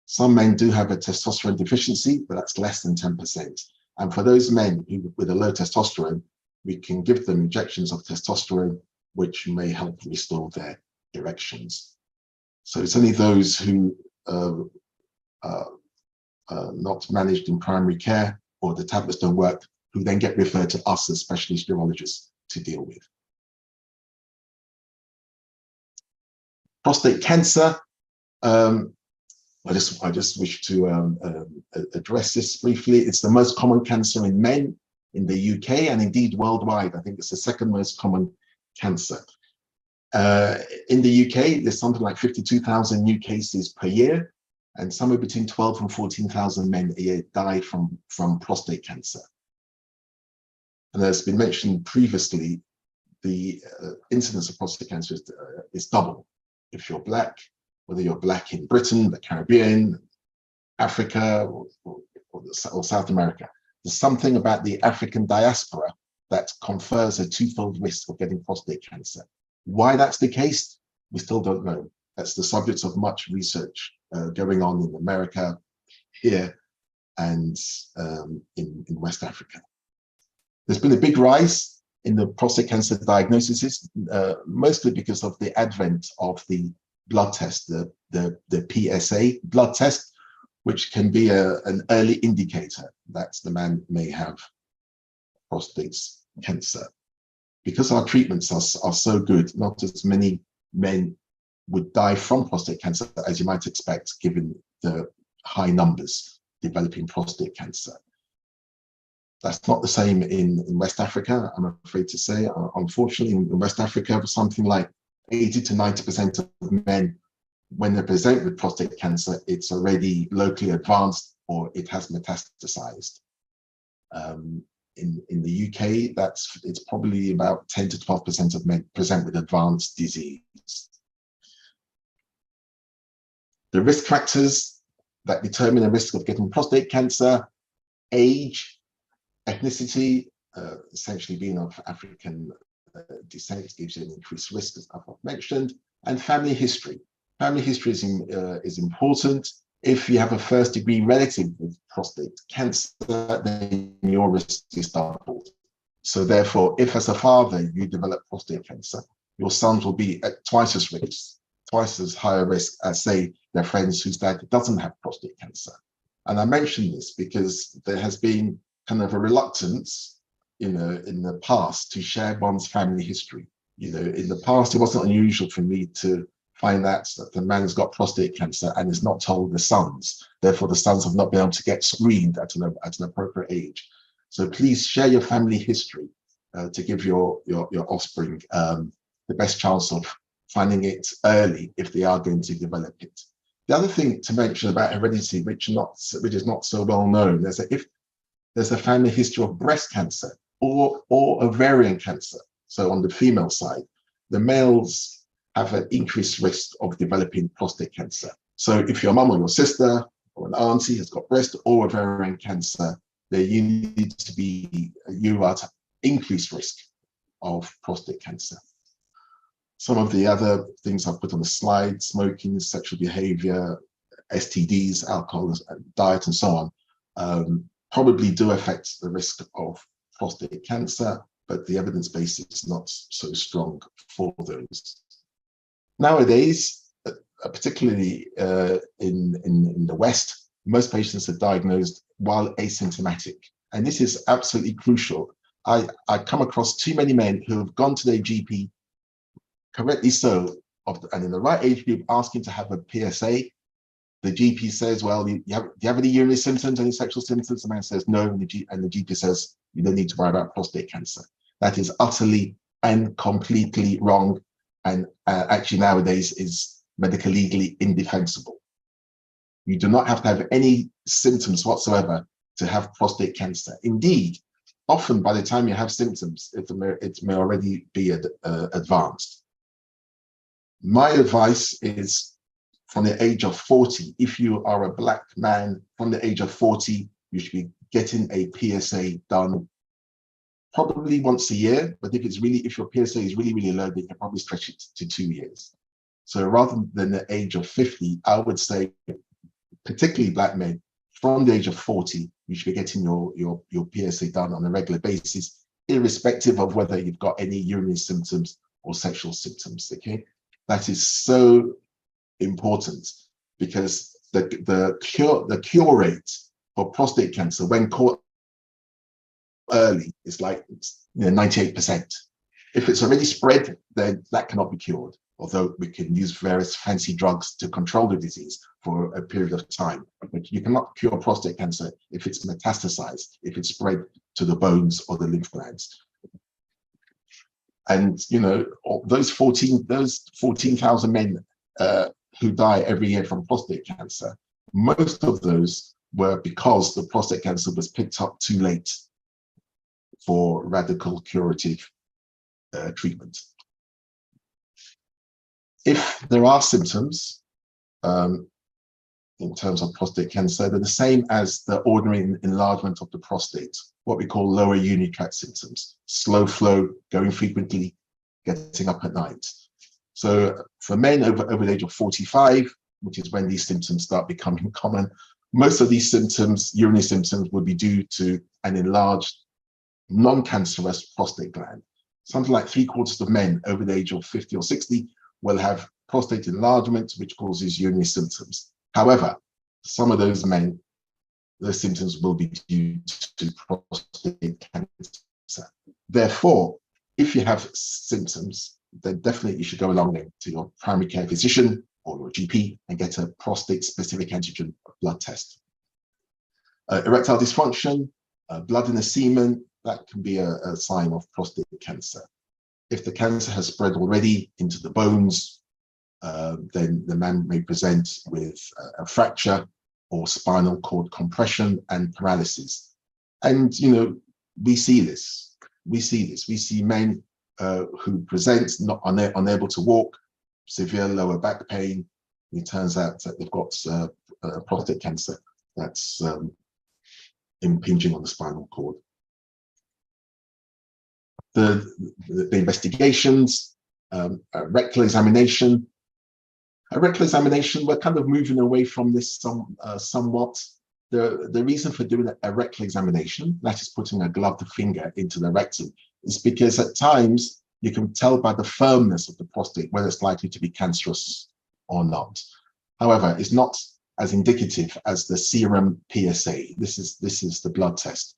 Some men do have a testosterone deficiency, but that's less than 10%. And for those men with a low testosterone, we can give them injections of testosterone, which may help restore their erections. So it's only those who are not managed in primary care, or the tablets don't work, who then get referred to us as specialist urologists to deal with. Prostate cancer. I just wish to address this briefly. It's the most common cancer in men in the UK and indeed worldwide. I think it's the second most common cancer. In the UK, there's something like 52,000 new cases per year, and somewhere between 12 and 14,000 men a year die from prostate cancer. And as has been mentioned previously, the incidence of prostate cancer is double if you're black, whether you're black in Britain, the Caribbean, Africa, or South America. There's something about the African diaspora that confers a twofold risk of getting prostate cancer. Why that's the case, we still don't know. That's the subject of much research going on in America, here, and in West Africa. There's been a big rise in the prostate cancer diagnoses, mostly because of the advent of the blood test, the PSA blood test, which can be an early indicator that the man may have prostate cancer. Because our treatments are so good, not as many men would die from prostate cancer as you might expect, given the high numbers developing prostate cancer. That's not the same in West Africa, I'm afraid to say. Unfortunately, in West Africa, something like 80 to 90% of men, when they present with prostate cancer, it's already locally advanced or it has metastasized. In the UK, it's probably about 10 to 12% of men present with advanced disease. The risk factors that determine the risk of getting prostate cancer: age, ethnicity, essentially being of African descent gives you an increased risk, as I've mentioned, and family history. Family history is important. If you have a first-degree relative with prostate cancer, then your risk is doubled. So therefore, if as a father you develop prostate cancer, your sons will be at twice as high a risk as, say, their friends whose dad doesn't have prostate cancer. And I mention this because there has been kind of a reluctance, in the past, to share one's family history. In the past, it wasn't unusual for me to find out that the man's got prostate cancer and is not told the sons. Therefore, the sons have not been able to get screened at an appropriate age. So please share your family history to give your offspring the best chance of finding it early if they are going to develop it. The other thing to mention about heredity, which is not so well known, is that if there's a family history of breast cancer or ovarian cancer, so on the female side, the males have an increased risk of developing prostate cancer. So if your mum or your sister or an auntie has got breast or ovarian cancer, then you are at increased risk of prostate cancer. Some of the other things I've put on the slide: smoking, sexual behavior, STDs, alcohol, diet, and so on, probably do affect the risk of prostate cancer, but the evidence base is not so strong for those. Nowadays, particularly in the West, most patients are diagnosed while asymptomatic. And this is absolutely crucial. I come across too many men who have gone to their GP, correctly so, and in the right age group, asking to have a PSA. The GP says, well, do you have any urinary symptoms, any sexual symptoms? The man says no, and the GP says, you don't need to worry about prostate cancer. That is utterly and completely wrong, and actually nowadays is medically legally indefensible. You do not have to have any symptoms whatsoever to have prostate cancer. Indeed, often by the time you have symptoms, it may already be advanced. My advice is, from the age of 40, if you are a Black man from the age of 40, you should be getting a PSA done probably once a year. But if your PSA is really, really low, then you can probably stretch it to 2 years. So rather than the age of 50, I would say, particularly Black men, from the age of 40, you should be getting your PSA done on a regular basis, irrespective of whether you've got any urinary symptoms or sexual symptoms. Okay, that is so important, because the cure rate for prostate cancer when caught early is like 98%. If it's already spread, then that cannot be cured, although we can use various fancy drugs to control the disease for a period of time. But you cannot cure prostate cancer if it's metastasized, if it's spread to the bones or the lymph glands. And those 14,000 men who die every year from prostate cancer, most of those were because the prostate cancer was picked up too late for radical curative treatment. If there are symptoms in terms of prostate cancer, they're the same as the ordinary enlargement of the prostate, what we call lower urinary tract symptoms: slow flow, going frequently, getting up at night. So for men over the age of 45, which is when these symptoms start becoming common, most of these symptoms, urinary symptoms, would be due to an enlarged non-cancerous prostate gland. Something like 3/4 of men over the age of 50 or 60 will have prostate enlargement, which causes urinary symptoms. However, some of those men, those symptoms will be due to prostate cancer. Therefore, if you have symptoms, then definitely you should go along to your primary care physician or your GP and get a prostate-specific antigen blood test. Erectile dysfunction, blood in the semen, that can be a sign of prostate cancer. If the cancer has spread already into the bones, then the man may present with a fracture or spinal cord compression and paralysis. And, we see this. We see men who present unable to walk, severe lower back pain. It turns out that they've got prostate cancer that's impinging on the spinal cord. The investigations, rectal examination. A rectal examination, we're kind of moving away from this somewhat. The reason for doing a rectal examination, that is putting a gloved finger into the rectum, is because at times you can tell by the firmness of the prostate whether it's likely to be cancerous or not. However, it's not as indicative as the serum PSA. This is the blood test.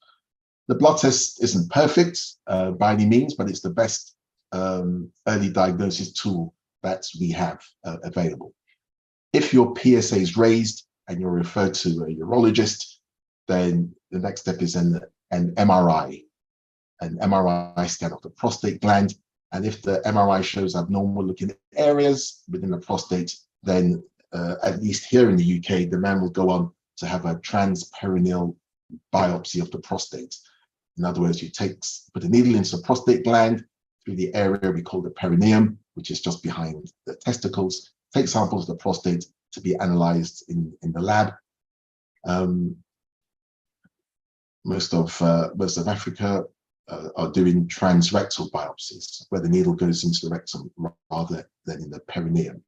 The blood test isn't perfect by any means, but it's the best early diagnosis tool that we have available. If your PSA is raised and you're referred to a urologist, then the next step is an MRI scan of the prostate gland. And if the MRI shows abnormal looking areas within the prostate, then at least here in the UK, the man will go on to have a transperineal biopsy of the prostate. In other words, you put a needle into the prostate gland through the area we call the perineum, which is just behind the testicles, take samples of the prostate to be analyzed in the lab. Most of Africa are doing transrectal biopsies, where the needle goes into the rectum rather than in the perineum.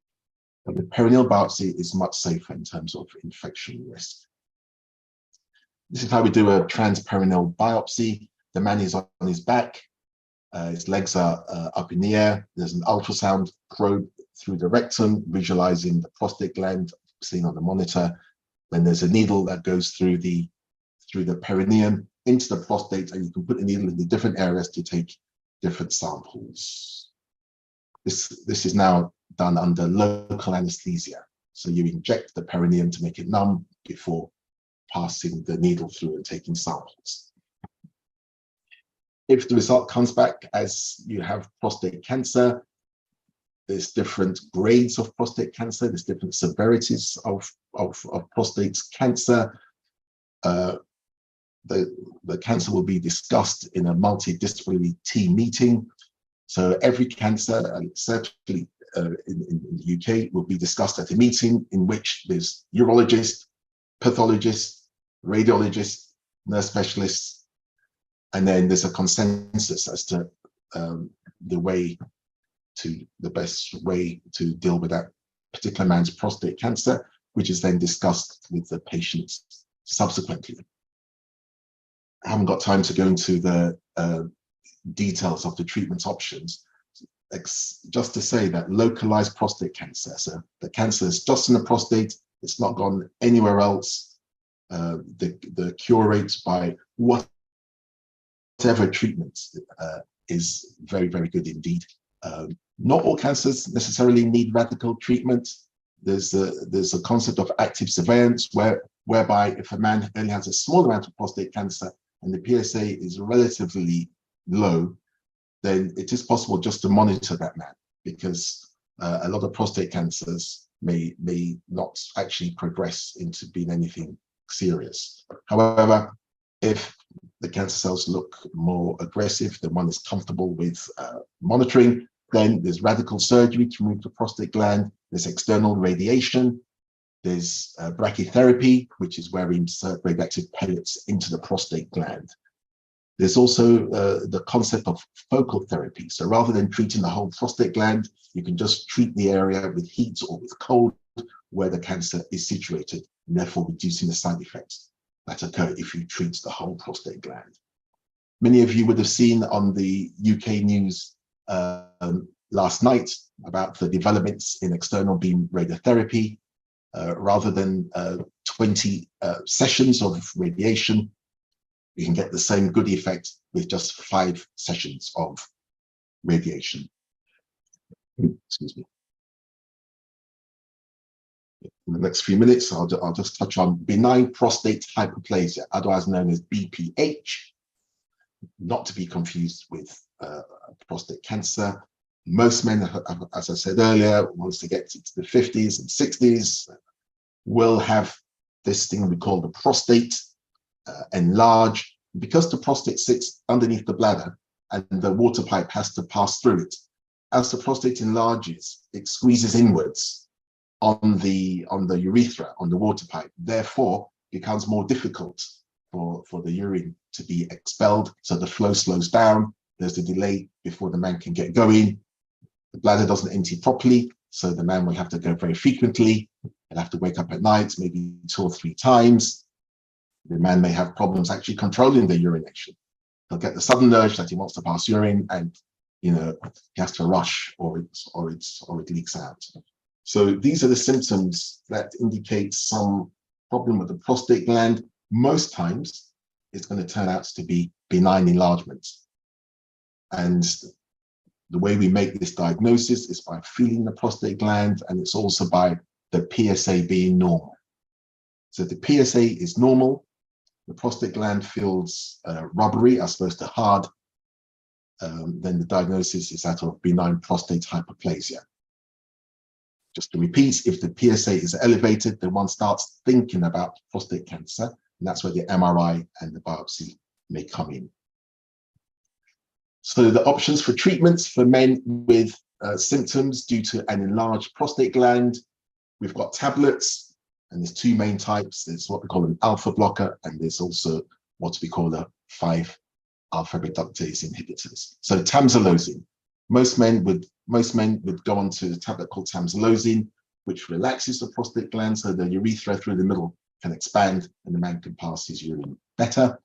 But the perineal biopsy is much safer in terms of infection risk. This is how we do a transperineal biopsy. The man is on his back, his legs are up in the air. There's an ultrasound probe through the rectum, visualizing the prostate gland seen on the monitor. Then there's a needle that goes through the perineum. into the prostate, and you can put the needle in the different areas to take different samples. This is now done under local anesthesia. So you inject the perineum to make it numb before passing the needle through and taking samples. If the result comes back as you have prostate cancer, there's different grades of prostate cancer, there's different severities of prostate cancer. The cancer will be discussed in a multidisciplinary team meeting. So every cancer, and certainly in the UK, will be discussed at a meeting in which there's urologists, pathologists, radiologists, nurse specialists, and then there's a consensus as to the best way to deal with that particular man's prostate cancer, which is then discussed with the patients subsequently. I haven't got time to go into the details of the treatment options, just to say that localized prostate cancer, so the cancer is just in the prostate, it's not gone anywhere else. The cure rate by whatever treatment is very, very good indeed. Not all cancers necessarily need radical treatment. There's a concept of active surveillance whereby if a man only has a small amount of prostate cancer and the PSA is relatively low, then it is possible just to monitor that man, because a lot of prostate cancers may not actually progress into being anything serious. However, if the cancer cells look more aggressive than one is comfortable with monitoring, then there's radical surgery to remove the prostate gland, there's external radiation, there's brachytherapy, which is where we insert radioactive pellets into the prostate gland. There's also the concept of focal therapy. So rather than treating the whole prostate gland, you can just treat the area with heat or with cold where the cancer is situated, and therefore reducing the side effects that occur if you treat the whole prostate gland. Many of you would have seen on the UK news last night about the developments in external beam radiotherapy. Rather than 20 sessions of radiation, you can get the same good effect with just 5 sessions of radiation. Excuse me. In the next few minutes, I'll just touch on benign prostate hyperplasia, otherwise known as BPH, not to be confused with prostate cancer. Most men, as I said earlier, once they get to the 50s and 60s, will have this thing we call the prostate enlarge. Because the prostate sits underneath the bladder and the water pipe has to pass through it, as the prostate enlarges, it squeezes inwards on the urethra, on the water pipe. Therefore, it becomes more difficult for the urine to be expelled. So the flow slows down. There's a delay before the man can get going. The bladder doesn't empty properly, so the man will have to go very frequently. He'll have to wake up at night, maybe 2 or 3 times. The man may have problems actually controlling the urination. He'll get the sudden urge that he wants to pass urine, and he has to rush, or it leaks out. So these are the symptoms that indicate some problem with the prostate gland. Most times, it's going to turn out to be benign enlargement. And the way we make this diagnosis is by feeling the prostate gland, and it's also by the PSA being normal. So if the PSA is normal, the prostate gland feels rubbery as opposed to hard, then the diagnosis is that of benign prostate hyperplasia. Just to repeat, if the PSA is elevated, then one starts thinking about prostate cancer, and that's where the MRI and the biopsy may come in. So the options for treatments for men with symptoms due to an enlarged prostate gland, we've got tablets, and there's 2 main types. There's what we call an alpha blocker, and there's also what we call a 5-alpha reductase inhibitors. So tamsulosin, most men would go on to a tablet called tamsulosin, which relaxes the prostate gland so the urethra through the middle can expand and the man can pass his urine better.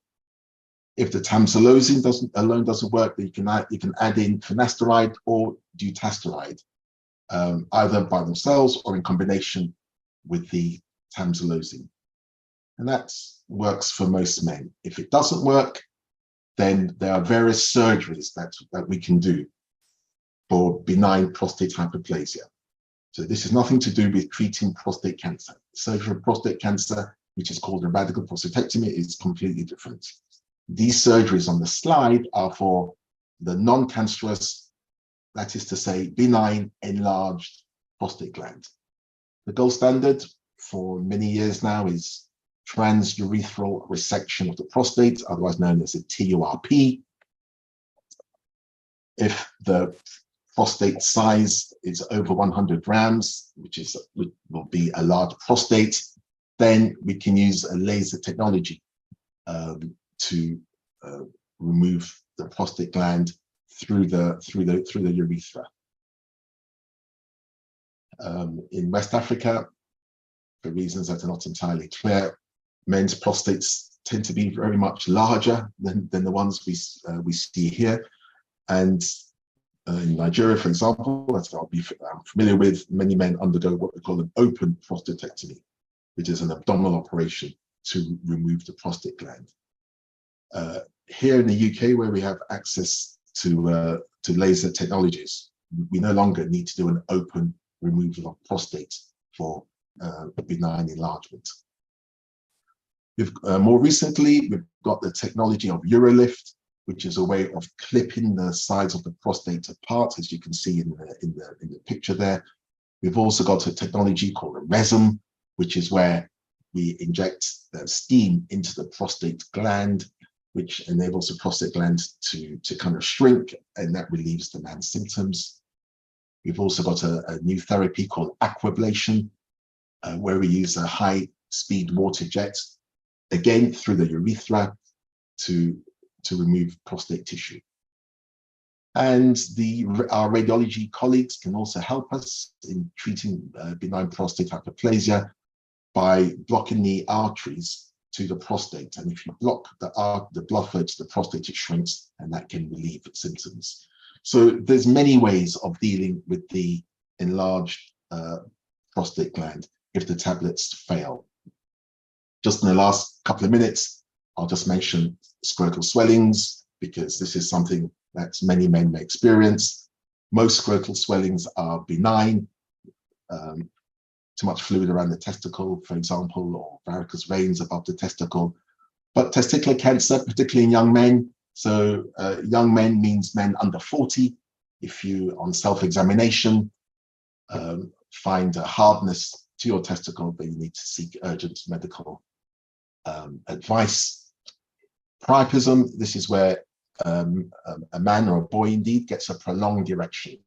If the tamsulosin alone doesn't work, then you can add in finasteride or dutasteride, either by themselves or in combination with the tamsulosin. And that works for most men. If it doesn't work, then there are various surgeries that we can do for benign prostate hyperplasia. So this is nothing to do with treating prostate cancer. Surgery for prostate cancer, which is called a radical prostatectomy, is completely different. These surgeries on the slide are for the non-cancerous, that is to say, benign enlarged prostate gland. The gold standard for many years now is transurethral resection of the prostate, otherwise known as a TURP. If the prostate size is over 100 grams, which will be a large prostate, then we can use a laser technology to remove the prostate gland through the urethra. In West Africa, for reasons that are not entirely clear, men's prostates tend to be very much larger than the ones we see here. And in Nigeria, for example, that's what I'm familiar with, many men undergo what we call an open prostatectomy, which is an abdominal operation to remove the prostate gland. Here in the UK, where we have access to laser technologies, we no longer need to do an open removal of prostate for benign enlargement. More recently, we've got the technology of Urolift, which is a way of clipping the sides of the prostate apart, as you can see in the picture there. We've also got a technology called a RESM, which is where we inject steam into the prostate gland, which enables the prostate gland to kind of shrink, and that relieves the man's symptoms. We've also got a new therapy called aquablation, where we use a high-speed water jet, again through the urethra, to remove prostate tissue. And our radiology colleagues can also help us in treating benign prostate hyperplasia by blocking the arteries to the prostate. And if you block the blood flow to the prostate, it shrinks, and that can relieve symptoms. So there's many ways of dealing with the enlarged prostate gland if the tablets fail. Just in the last couple of minutes, I'll just mention scrotal swellings, because this is something that many men may experience. Most scrotal swellings are benign, too much fluid around the testicle, for example, or varicose veins above the testicle. But testicular cancer, particularly in young men, so young men means men under 40. If you, on self-examination, find a hardness to your testicle, then you need to seek urgent medical advice. Priapism, this is where a man or a boy indeed gets a prolonged erection.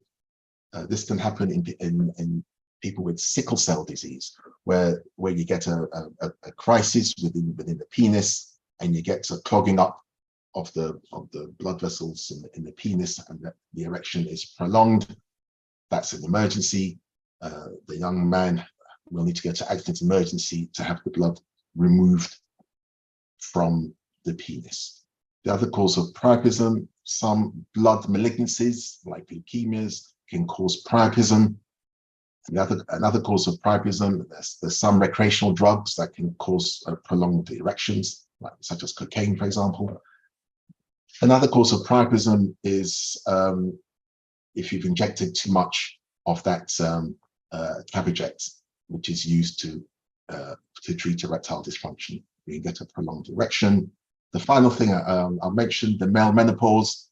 This can happen in people with sickle cell disease, where you get a crisis within the penis, and you get a clogging up of the blood vessels in the penis, and the erection is prolonged. That's an emergency. The young man will need to go to accident emergency to have the blood removed from the penis. The other cause of priapism, some blood malignancies like leukemias can cause priapism. Another cause of priapism, there's some recreational drugs that can cause prolonged erections, such as cocaine, for example. Another cause of priapism is if you've injected too much of that Cabojet, which is used to treat erectile dysfunction. You get a prolonged erection. The final thing I'll mention, the male menopause.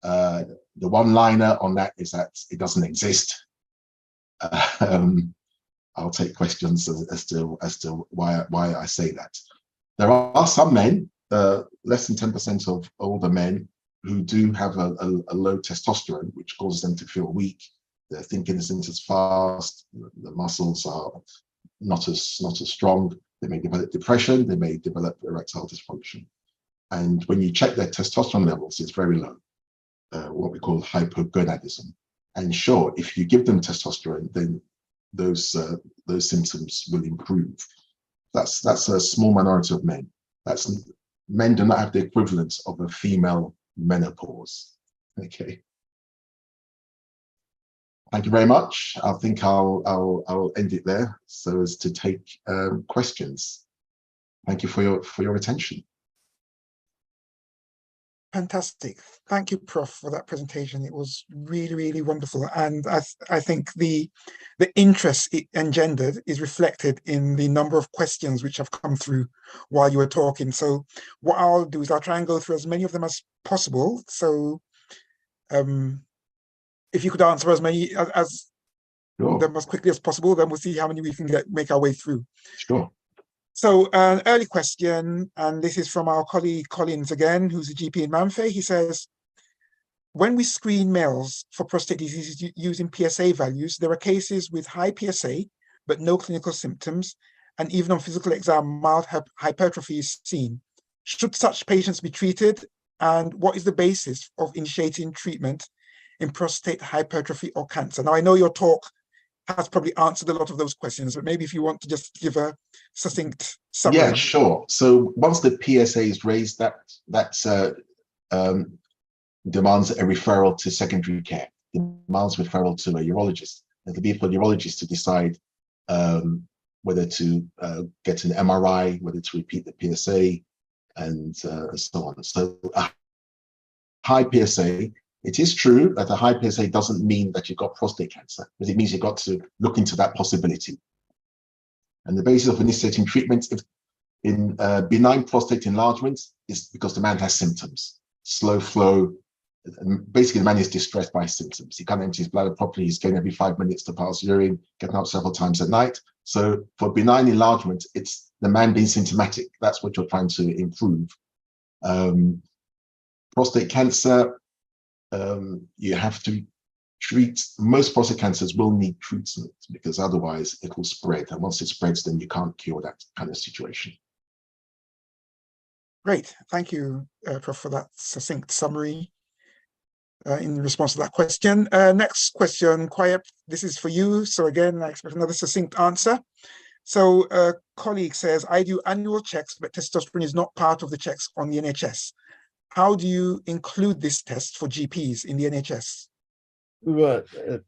The one-liner on that is that it doesn't exist. I'll take questions as to why I say that. There are some men, less than 10% of older men, who do have a low testosterone, which causes them to feel weak. Their thinking isn't as fast. The muscles are not as strong. They may develop depression. They may develop erectile dysfunction. And when you check their testosterone levels, it's very low, what we call hypogonadism. And sure, if you give them testosterone, then those symptoms will improve. That's a small minority of men. Men do not have the equivalent of a female menopause. Okay. Thank you very much. I think I'll end it there so as to take questions. thank you for your attention. Fantastic. Thank you, Prof, for that presentation. It was really, really wonderful. And I think the interest it engendered is reflected in the number of questions which have come through while you were talking. So what I'll do is I'll try and go through as many of them as possible. So if you could answer as many as Sure. them as quickly as possible, then we'll see how many we can make our way through. Sure. So an early question, and this is from our colleague Collins again, who's a GP in Manfay. He says, when we screen males for prostate disease using PSA values, there are cases with high PSA, but no clinical symptoms, and even on physical exam, mild hypertrophy is seen. Should such patients be treated? And what is the basis of initiating treatment in prostate hypertrophy or cancer? Now, I know your talk has probably answered a lot of those questions, but maybe if you want to just give a succinct summary. Yeah, sure. So once the PSA is raised, that demands a referral to secondary care, demands referral to a urologist. It'll be for the urologist to decide whether to get an MRI, whether to repeat the PSA, and so on. So a high PSA, it is true that a high PSA doesn't mean that you've got prostate cancer, but it means you've got to look into that possibility. And the basis of initiating treatment in benign prostate enlargement is because the man has symptoms, slow flow. Basically, the man is distressed by symptoms. He can't empty his bladder properly. He's going every 5 minutes to pass urine, getting out several times at night. So for benign enlargement, it's the man being symptomatic. That's what you're trying to improve. Prostate cancer, you have to treat. Most prostate cancers will need treatment because otherwise it will spread. And once it spreads, then you can't cure that kind of situation. Great. Thank you, Prof, for that succinct summary in response to that question. Next question, Quiet, this is for you. So again, I expect another succinct answer. So a colleague says, I do annual checks, but testosterone is not part of the checks on the NHS. How do you include this test for GPs in the NHS? Well,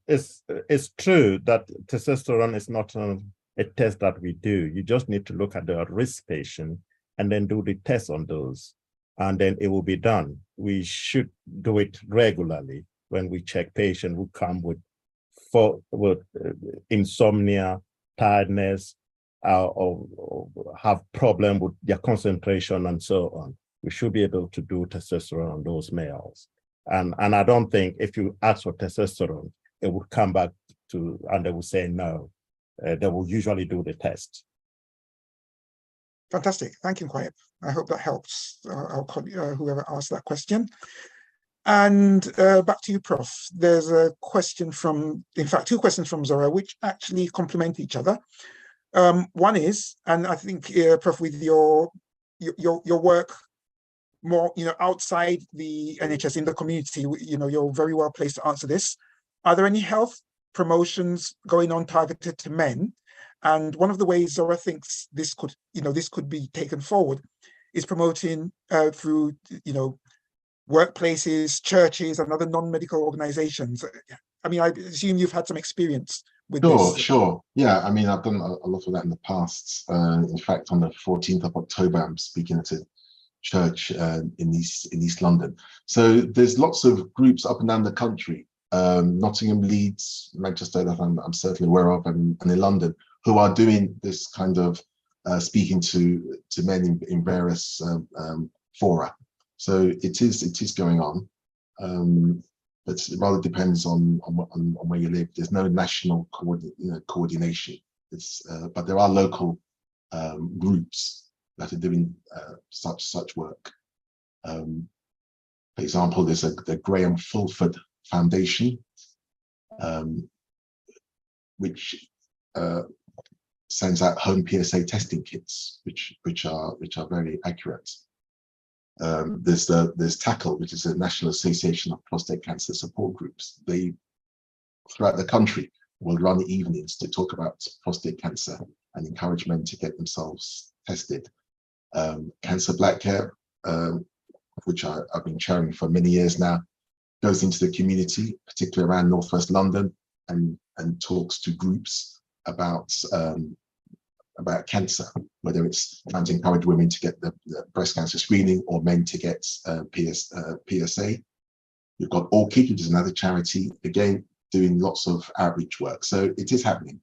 it's true that testosterone is not a test that we do. You just need to look at the risk patient and then do the test on those, and then it will be done. We should do it regularly when we check patients who come with insomnia, tiredness, or have problem with their concentration and so on. We should be able to do testosterone on those males. And I don't think if you ask for testosterone, it would come back to, and they will say no. They will usually do the test. Fantastic. Thank you, Quiet. I hope that helps our colleague, whoever asked that question. And back to you, Prof. There's a question from, in fact, two questions from Zora, which actually complement each other. One is, and I think, Prof, with your work more, outside the NHS in the community, you're very well placed to answer this. Are there any health promotions going on targeted to men? And one of the ways Zora thinks this could be taken forward is promoting through, workplaces, churches, and other non-medical organizations. I mean, I assume you've had some experience with this. Sure. Yeah, I mean, I've done a lot of that in the past. In fact, on the 14th of October, I'm speaking at a church in East London. So there's lots of groups up and down the country, Nottingham, Leeds, Manchester, that I'm certainly aware of, and in London, who are doing this kind of speaking to men in various fora. So it is going on, but it rather depends on where you live. There's no national coordination. But there are local groups that are doing such work. For example, there's the Graham Fulford Foundation, which sends out home PSA testing kits, which are very accurate. There's TACL, which is a National Association of Prostate Cancer Support Groups. They, throughout the country, will run evenings to talk about prostate cancer and encourage men to get themselves tested. Cancer Black Care, which I've been chairing for many years now, goes into the community, particularly around Northwest London, and talks to groups about about cancer, whether it's trying to encourage women to get the breast cancer screening or men to get PSA. We've got Orchid, which is another charity, again, doing lots of outreach work. So it is happening.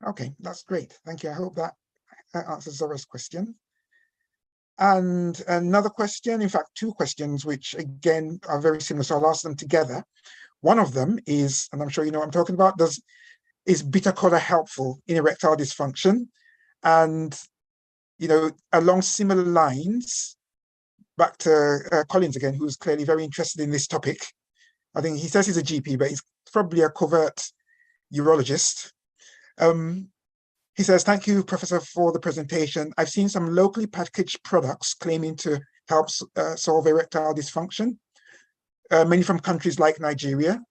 Okay, that's great. Thank you. I hope that answers Zora's question. And another question, in fact, two questions, which again are very similar. So I'll ask them together. One of them is, and I'm sure you know what I'm talking about, is bitter cola helpful in erectile dysfunction? And, you know, along similar lines, back to Collins again, who's clearly very interested in this topic. I think he says he's a GP, but he's probably a covert urologist. He says, thank you, Professor, for the presentation. I've seen some locally packaged products claiming to help solve erectile dysfunction, many from countries like Nigeria,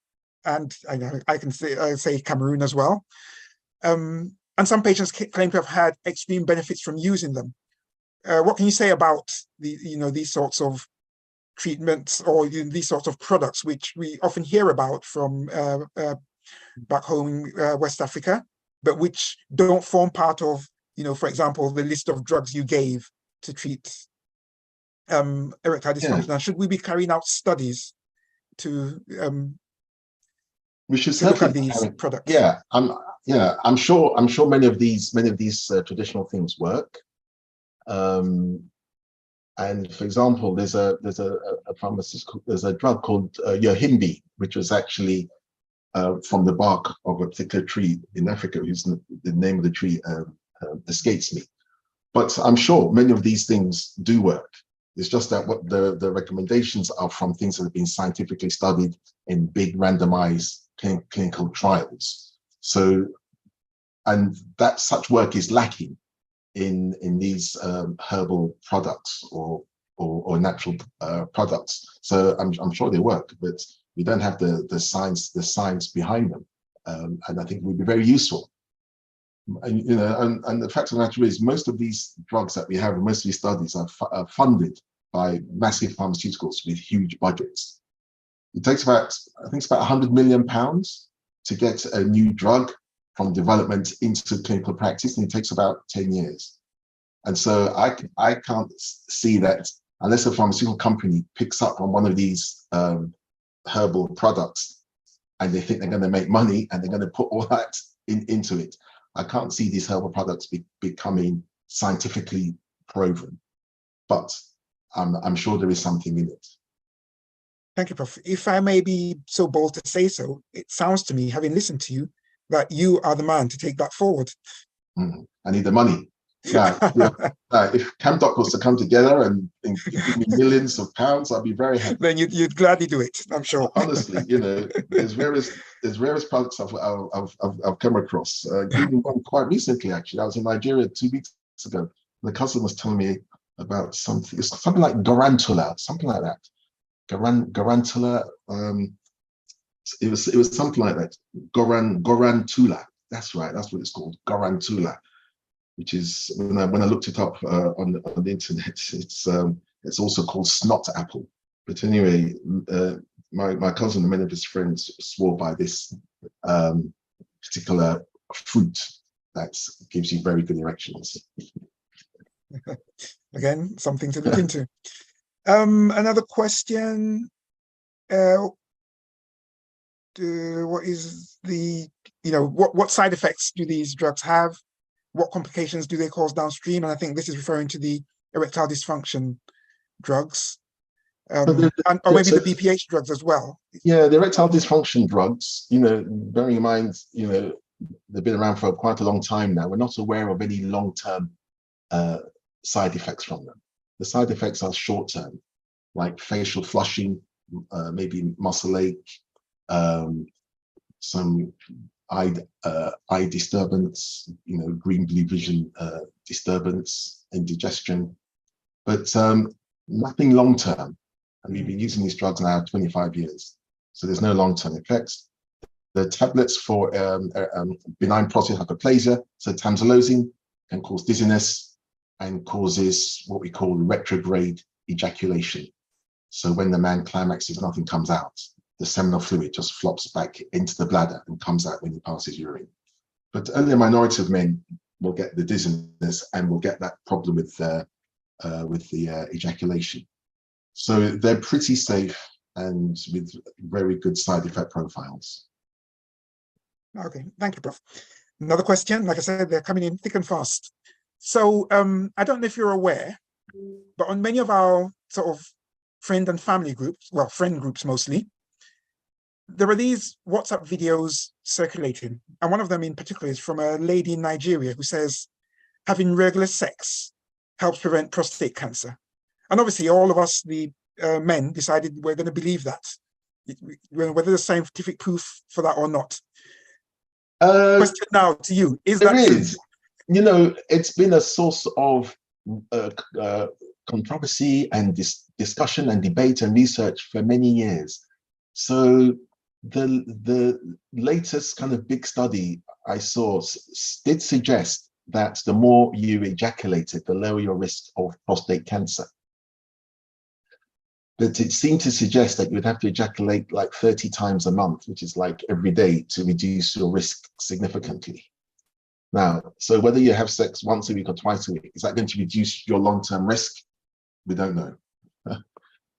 and I can say Cameroon as well. And some patients claim to have had extreme benefits from using them. What can you say about these sorts of treatments or these sorts of products, which we often hear about from back home in West Africa, but which don't form part of, for example, the list of drugs you gave to treat erectile dysfunction? And should we be carrying out studies to we should look at these products? I'm sure many of these traditional things work. And for example, there's a pharmaceutical, there's a drug called Yohimbe, which was actually from the bark of a particular tree in Africa, whose the name of the tree escapes me. But I'm sure many of these things do work. It's just that what the recommendations are from things that have been scientifically studied in big randomized clinical trials. So, and that such work is lacking in these herbal products or natural products. So I'm sure they work, but we don't have the science behind them, and I think it would be very useful. And the fact of the matter is, most of these drugs that we have, most of these studies are funded by massive pharmaceuticals with huge budgets. It takes about, I think it's about £100 million to get a new drug from development into clinical practice, and it takes about 10 years. And so I can't see that unless a pharmaceutical company picks up on one of these herbal products and they think they're going to make money and they're going to put all that into it. I can't see these herbal products becoming scientifically proven, but I'm sure there is something in it. Thank you, Prof. If I may be so bold to say so, it sounds to me, having listened to you, that you are the man to take that forward. I need the money. Now, if CamDoc was to come together and give me millions of pounds, I'd be very happy. Then you'd gladly do it, I'm sure. Honestly, there's various products I've come across. Even one quite recently, actually. I was in Nigeria 2 weeks ago. The cousin was telling me about something. It's something like Garantula, something like that. Garantula. It was something like that. Gorantula. That's right. That's what it's called. Gorantula. Which is, when I looked it up on the internet, it's also called snot apple. But anyway, my cousin and many of his friends swore by this particular fruit that gives you very good erections. Again, something to look into. Another question. What is what side effects do these drugs have? What complications do they cause downstream? And I think this is referring to the erectile dysfunction drugs, or maybe the BPH drugs as well. Yeah, the erectile dysfunction drugs, bearing in mind, they've been around for quite a long time now. We're not aware of any long-term side effects from them. The side effects are short-term, like facial flushing, maybe muscle ache, some eye disturbance, green blue vision disturbance, indigestion, but nothing long term. And we've been using these drugs now 25 years, so there's no long term effects. The tablets for benign prostate hyperplasia, so tamsulosin, can cause dizziness and causes what we call retrograde ejaculation. So when the man climaxes, nothing comes out. The seminal fluid just flops back into the bladder and comes out when he passes urine. But only a minority of men will get the dizziness and will get that problem with the ejaculation. So they're pretty safe and with very good side effect profiles. Okay, thank you, Prof. Another question, like I said, they're coming in thick and fast. So I don't know if you're aware, but on many of our sort of friend and family groups, well, friend groups mostly, there are these WhatsApp videos circulating. And one of them in particular is from a lady in Nigeria who says, having regular sex helps prevent prostate cancer. And obviously all of us, the men, decided we're going to believe that, whether there's scientific proof for that or not. Question now to you, is that true? You know, it's been a source of controversy and discussion and debate and research for many years. So the latest kind of big study I saw did suggest that the more you ejaculated, the lower your risk of prostate cancer. But it seemed to suggest that you'd have to ejaculate like 30 times a month, which is like every day, to reduce your risk significantly. Now, so whether you have sex once a week or twice a week, is that going to reduce your long-term risk? We don't know.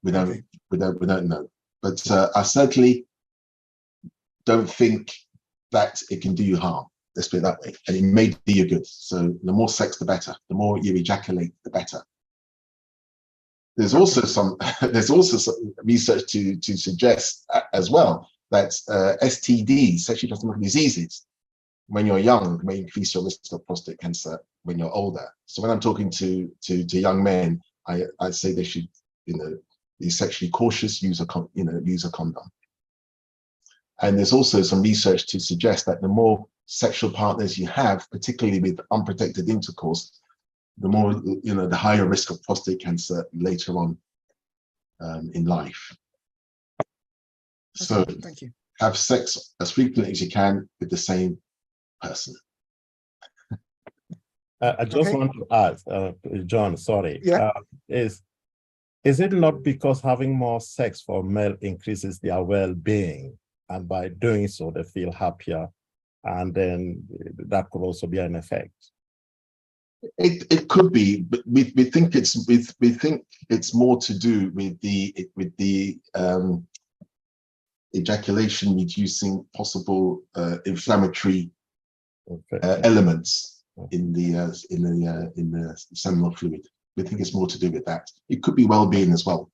We don't know. But I certainly don't think that it can do you harm. Let's put it that way. And it may do you good. So the more sex, the better. The more you ejaculate, the better. There's also some research to suggest as well that STDs, sexually transmitted diseases, when you're young, may increase your risk of prostate cancer when you're older. So when I'm talking to young men, I say they should, be sexually cautious, use a condom. And there's also some research to suggest that the more sexual partners you have, particularly with unprotected intercourse, the more, the higher risk of prostate cancer later on in life. So thank you. Have sex as frequently as you can with the same person. I just want to ask, John, sorry. Yeah. Is it not because having more sex for male increases their well-being, and by doing so they feel happier, and then that could also be an effect? It could be, but we think it's more to do with the ejaculation reducing possible inflammatory elements in the seminal fluid. We think it's more to do with that. It could be well-being as well.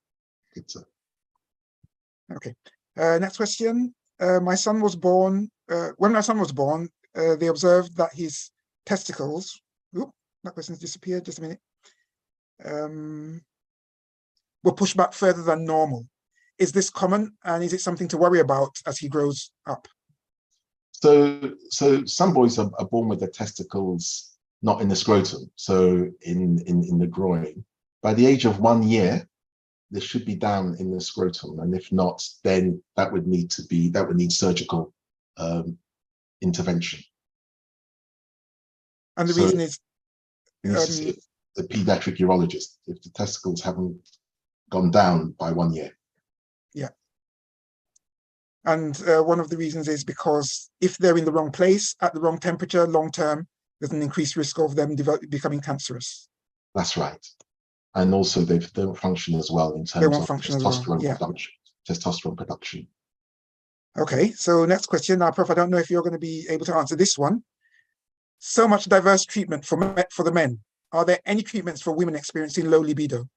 Okay. Next question. My son was born. When my son was born, they observed that his testicles. Oop, that question's disappeared. Just a minute. Were pushed back further than normal. Is this common, and is it something to worry about as he grows up? So some boys are born with the testicles not in the scrotum, so in the groin. By the age of 1 year, they should be down in the scrotum, and if not, then that would need surgical intervention. And the reason is the pediatric urologist if the testicles haven't gone down by 1 year. Yeah. And one of the reasons is because if they're in the wrong place at the wrong temperature, long term, there's an increased risk of them becoming cancerous. That's right. And also they don't function as well in terms of testosterone production. Okay, so next question. Now, Prof, I don't know if you're going to be able to answer this one. So much diverse treatment for the men. Are there any treatments for women experiencing low libido?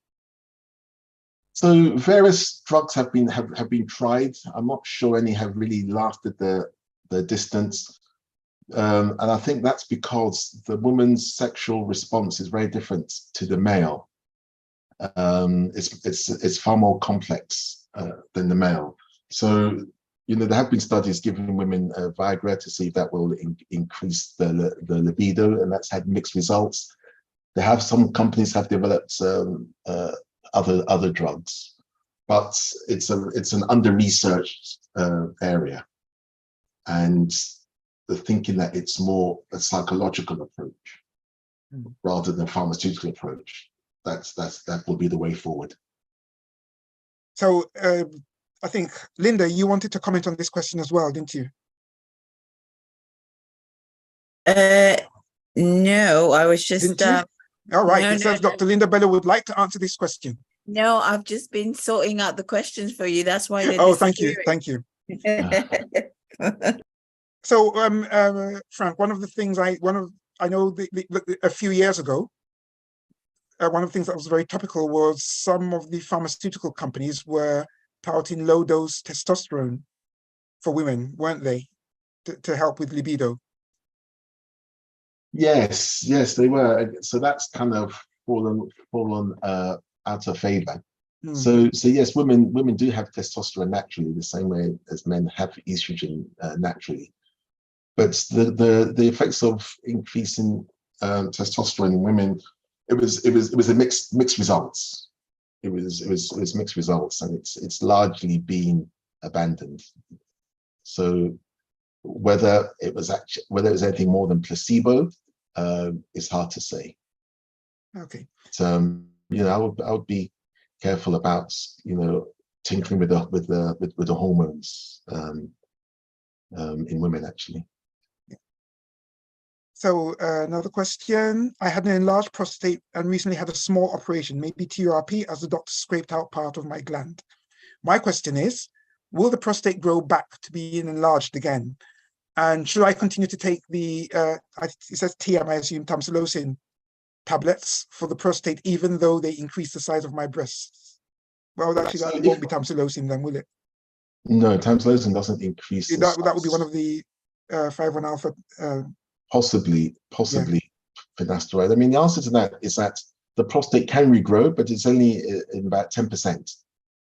So various drugs have been tried. I'm not sure any have really lasted the distance. And I think that's because the woman's sexual response is very different to the male. It's far more complex than the male. So, there have been studies giving women Viagra to see if that will increase the libido, and that's had mixed results. Some companies have developed other drugs, but it's an under-researched area, and the thinking that it's more a psychological approach rather than a pharmaceutical approach. That will be the way forward. So I think, Linda, you wanted to comment on this question as well, didn't you? No, I was just Didn't you? All right. no, It says Dr. Linda Bello would like to answer this question. no, I've just been sorting out the questions for you. That's why they're Oh, thank you. disappearing. Thank you. So, Frank, one of the things I know a few years ago, one of the things that was very topical was some of the pharmaceutical companies were touting low dose testosterone for women, weren't they, to help with libido? Yes, they were. So that's kind of fallen out of favor. Hmm. So yes, women do have testosterone naturally, the same way as men have estrogen naturally. But the effects of increasing testosterone in women, it was a mixed results. It was mixed results, and it's largely been abandoned. So whether it was anything more than placebo is hard to say. Okay. So I would be careful about tinkering with the hormones in women actually. So another question. I had an enlarged prostate and recently had a small operation, maybe TURP, as the doctor scraped out part of my gland. My question is, will the prostate grow back to being enlarged again? And should I continue to take the, it says TM, I assume tamsulosin tablets for the prostate, even though they increase the size of my breasts? Well, actually, that won't be tamsulosin then, will it? No, tamsulosin doesn't increase the That size. would be one of the 5-1 alpha. Possibly finasteride. I mean, the answer to that is that the prostate can regrow, but it's only in about 10%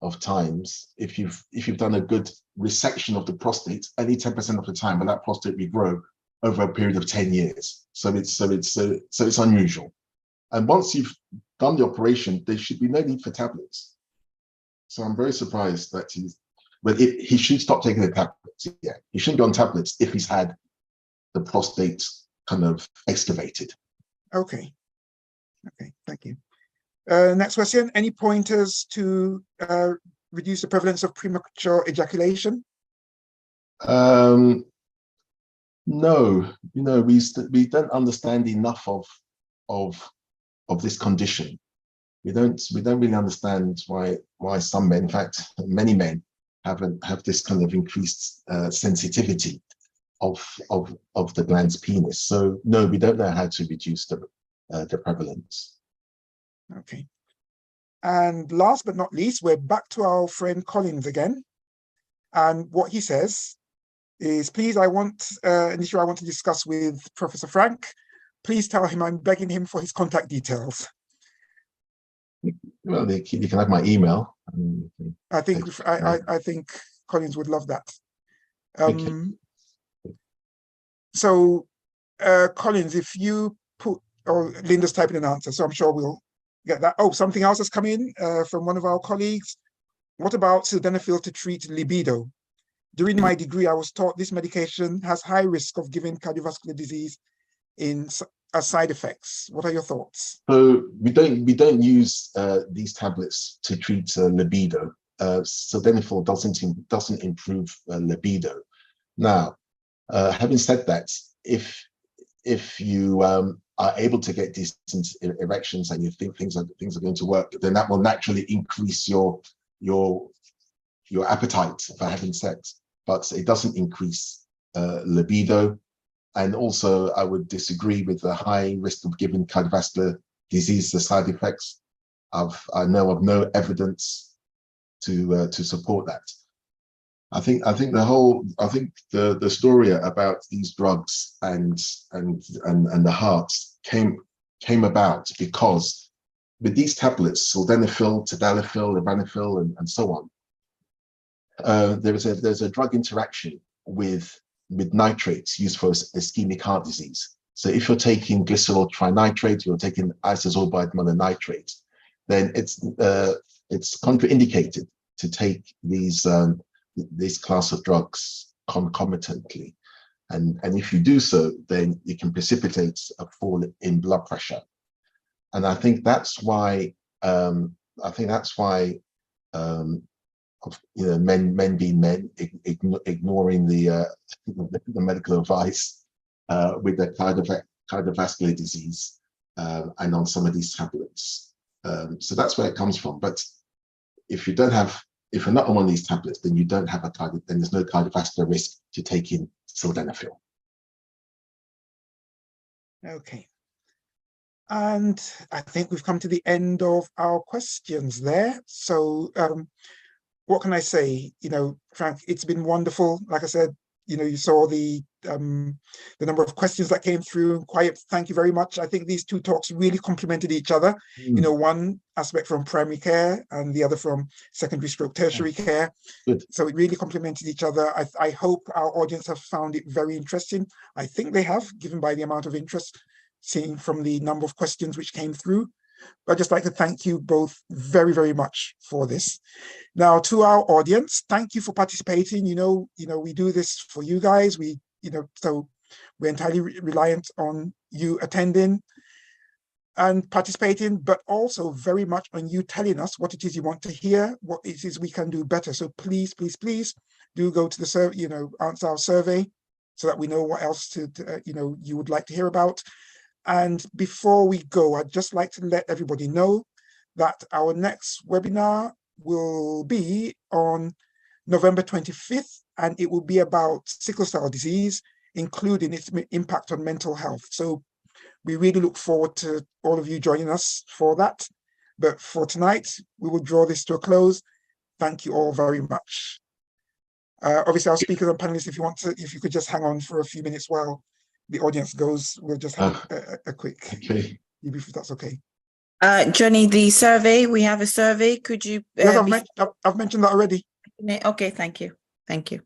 of times. If you've done a good resection of the prostate, only 10% of the time will that prostate regrow over a period of 10 years. So it's unusual. And once you've done the operation, there should be no need for tablets. So I'm very surprised that he should stop taking the tablets. Yeah, he shouldn't be on tablets if he's had the prostate kind of excavated. Okay, thank you. Next question, any pointers to reduce the prevalence of premature ejaculation? No, we don't understand enough of this condition. We don't really understand why some men, in fact, many men have this kind of increased sensitivity of the glans penis. So no, we don't know how to reduce the prevalence. Okay. And last but not least, we're back to our friend Collins again. And what he says is, please, I want an issue I want to discuss with Professor Frank. Please tell him I'm begging him for his contact details. Well, you can have my email. I think Collins would love that. Okay. So, Collins, if you put, or Linda's typing an answer, so I'm sure we'll get that. Oh, something else has come in from one of our colleagues. What about sildenafil to treat libido? During my degree, I was taught this medication has high risk of giving cardiovascular disease as side effects. What are your thoughts? So we don't use these tablets to treat libido. Sildenafil doesn't improve libido. Now, having said that, if you are able to get decent erections and you think things are going to work, then that will naturally increase your appetite for having sex, but it doesn't increase libido. And also, I would disagree with the high risk of giving cardiovascular disease, the side effects. I know of no evidence to support that. I think the story about these drugs and the heart came about because with these tablets, sildenafil, tadalafil, levanafil, and so on, there's a drug interaction with nitrates used for ischemic heart disease. So if you're taking glycerol trinitrate, you're taking isosorbide mononitrate, then it's contraindicated to take these class of drugs concomitantly. And if you do so, then it can precipitate a fall in blood pressure. And I think that's why men being men, ignoring the medical advice with the cardiovascular disease, and on some of these tablets. So that's where it comes from. But if you're not on one of these tablets, then you don't have then there's no cardiovascular risk to taking sildenafil. Okay. And I think we've come to the end of our questions there. So what can I say? Frank, it's been wonderful. Like I said, you saw the number of questions that came through. Quite, thank you very much. I think these two talks really complemented each other. One aspect from primary care and the other from secondary stroke tertiary care. Good. So it really complemented each other. I hope our audience have found it very interesting. I think they have, given by the amount of interest seen from the number of questions which came through. I'd just like to thank you both very, very much for this. Now, to our audience, thank you for participating. We do this for you guys. So we're entirely reliant on you attending and participating, but also very much on you telling us what it is you want to hear, what it is we can do better. So please, please, please do go to the survey, answer our survey so that we know what else you would like to hear about. And before we go, I'd just like to let everybody know that our next webinar will be on November 25th, and it will be about sickle cell disease, including its impact on mental health. So we really look forward to all of you joining us for that. But for tonight, we will draw this to a close. Thank you all very much. Obviously, our speakers and panelists, if you could just hang on for a few minutes while the audience goes, we'll just have a quick debrief, if that's okay. Johnny, the survey, we have a survey. Could you? Yes, I've mentioned that already. Okay, thank you. Thank you.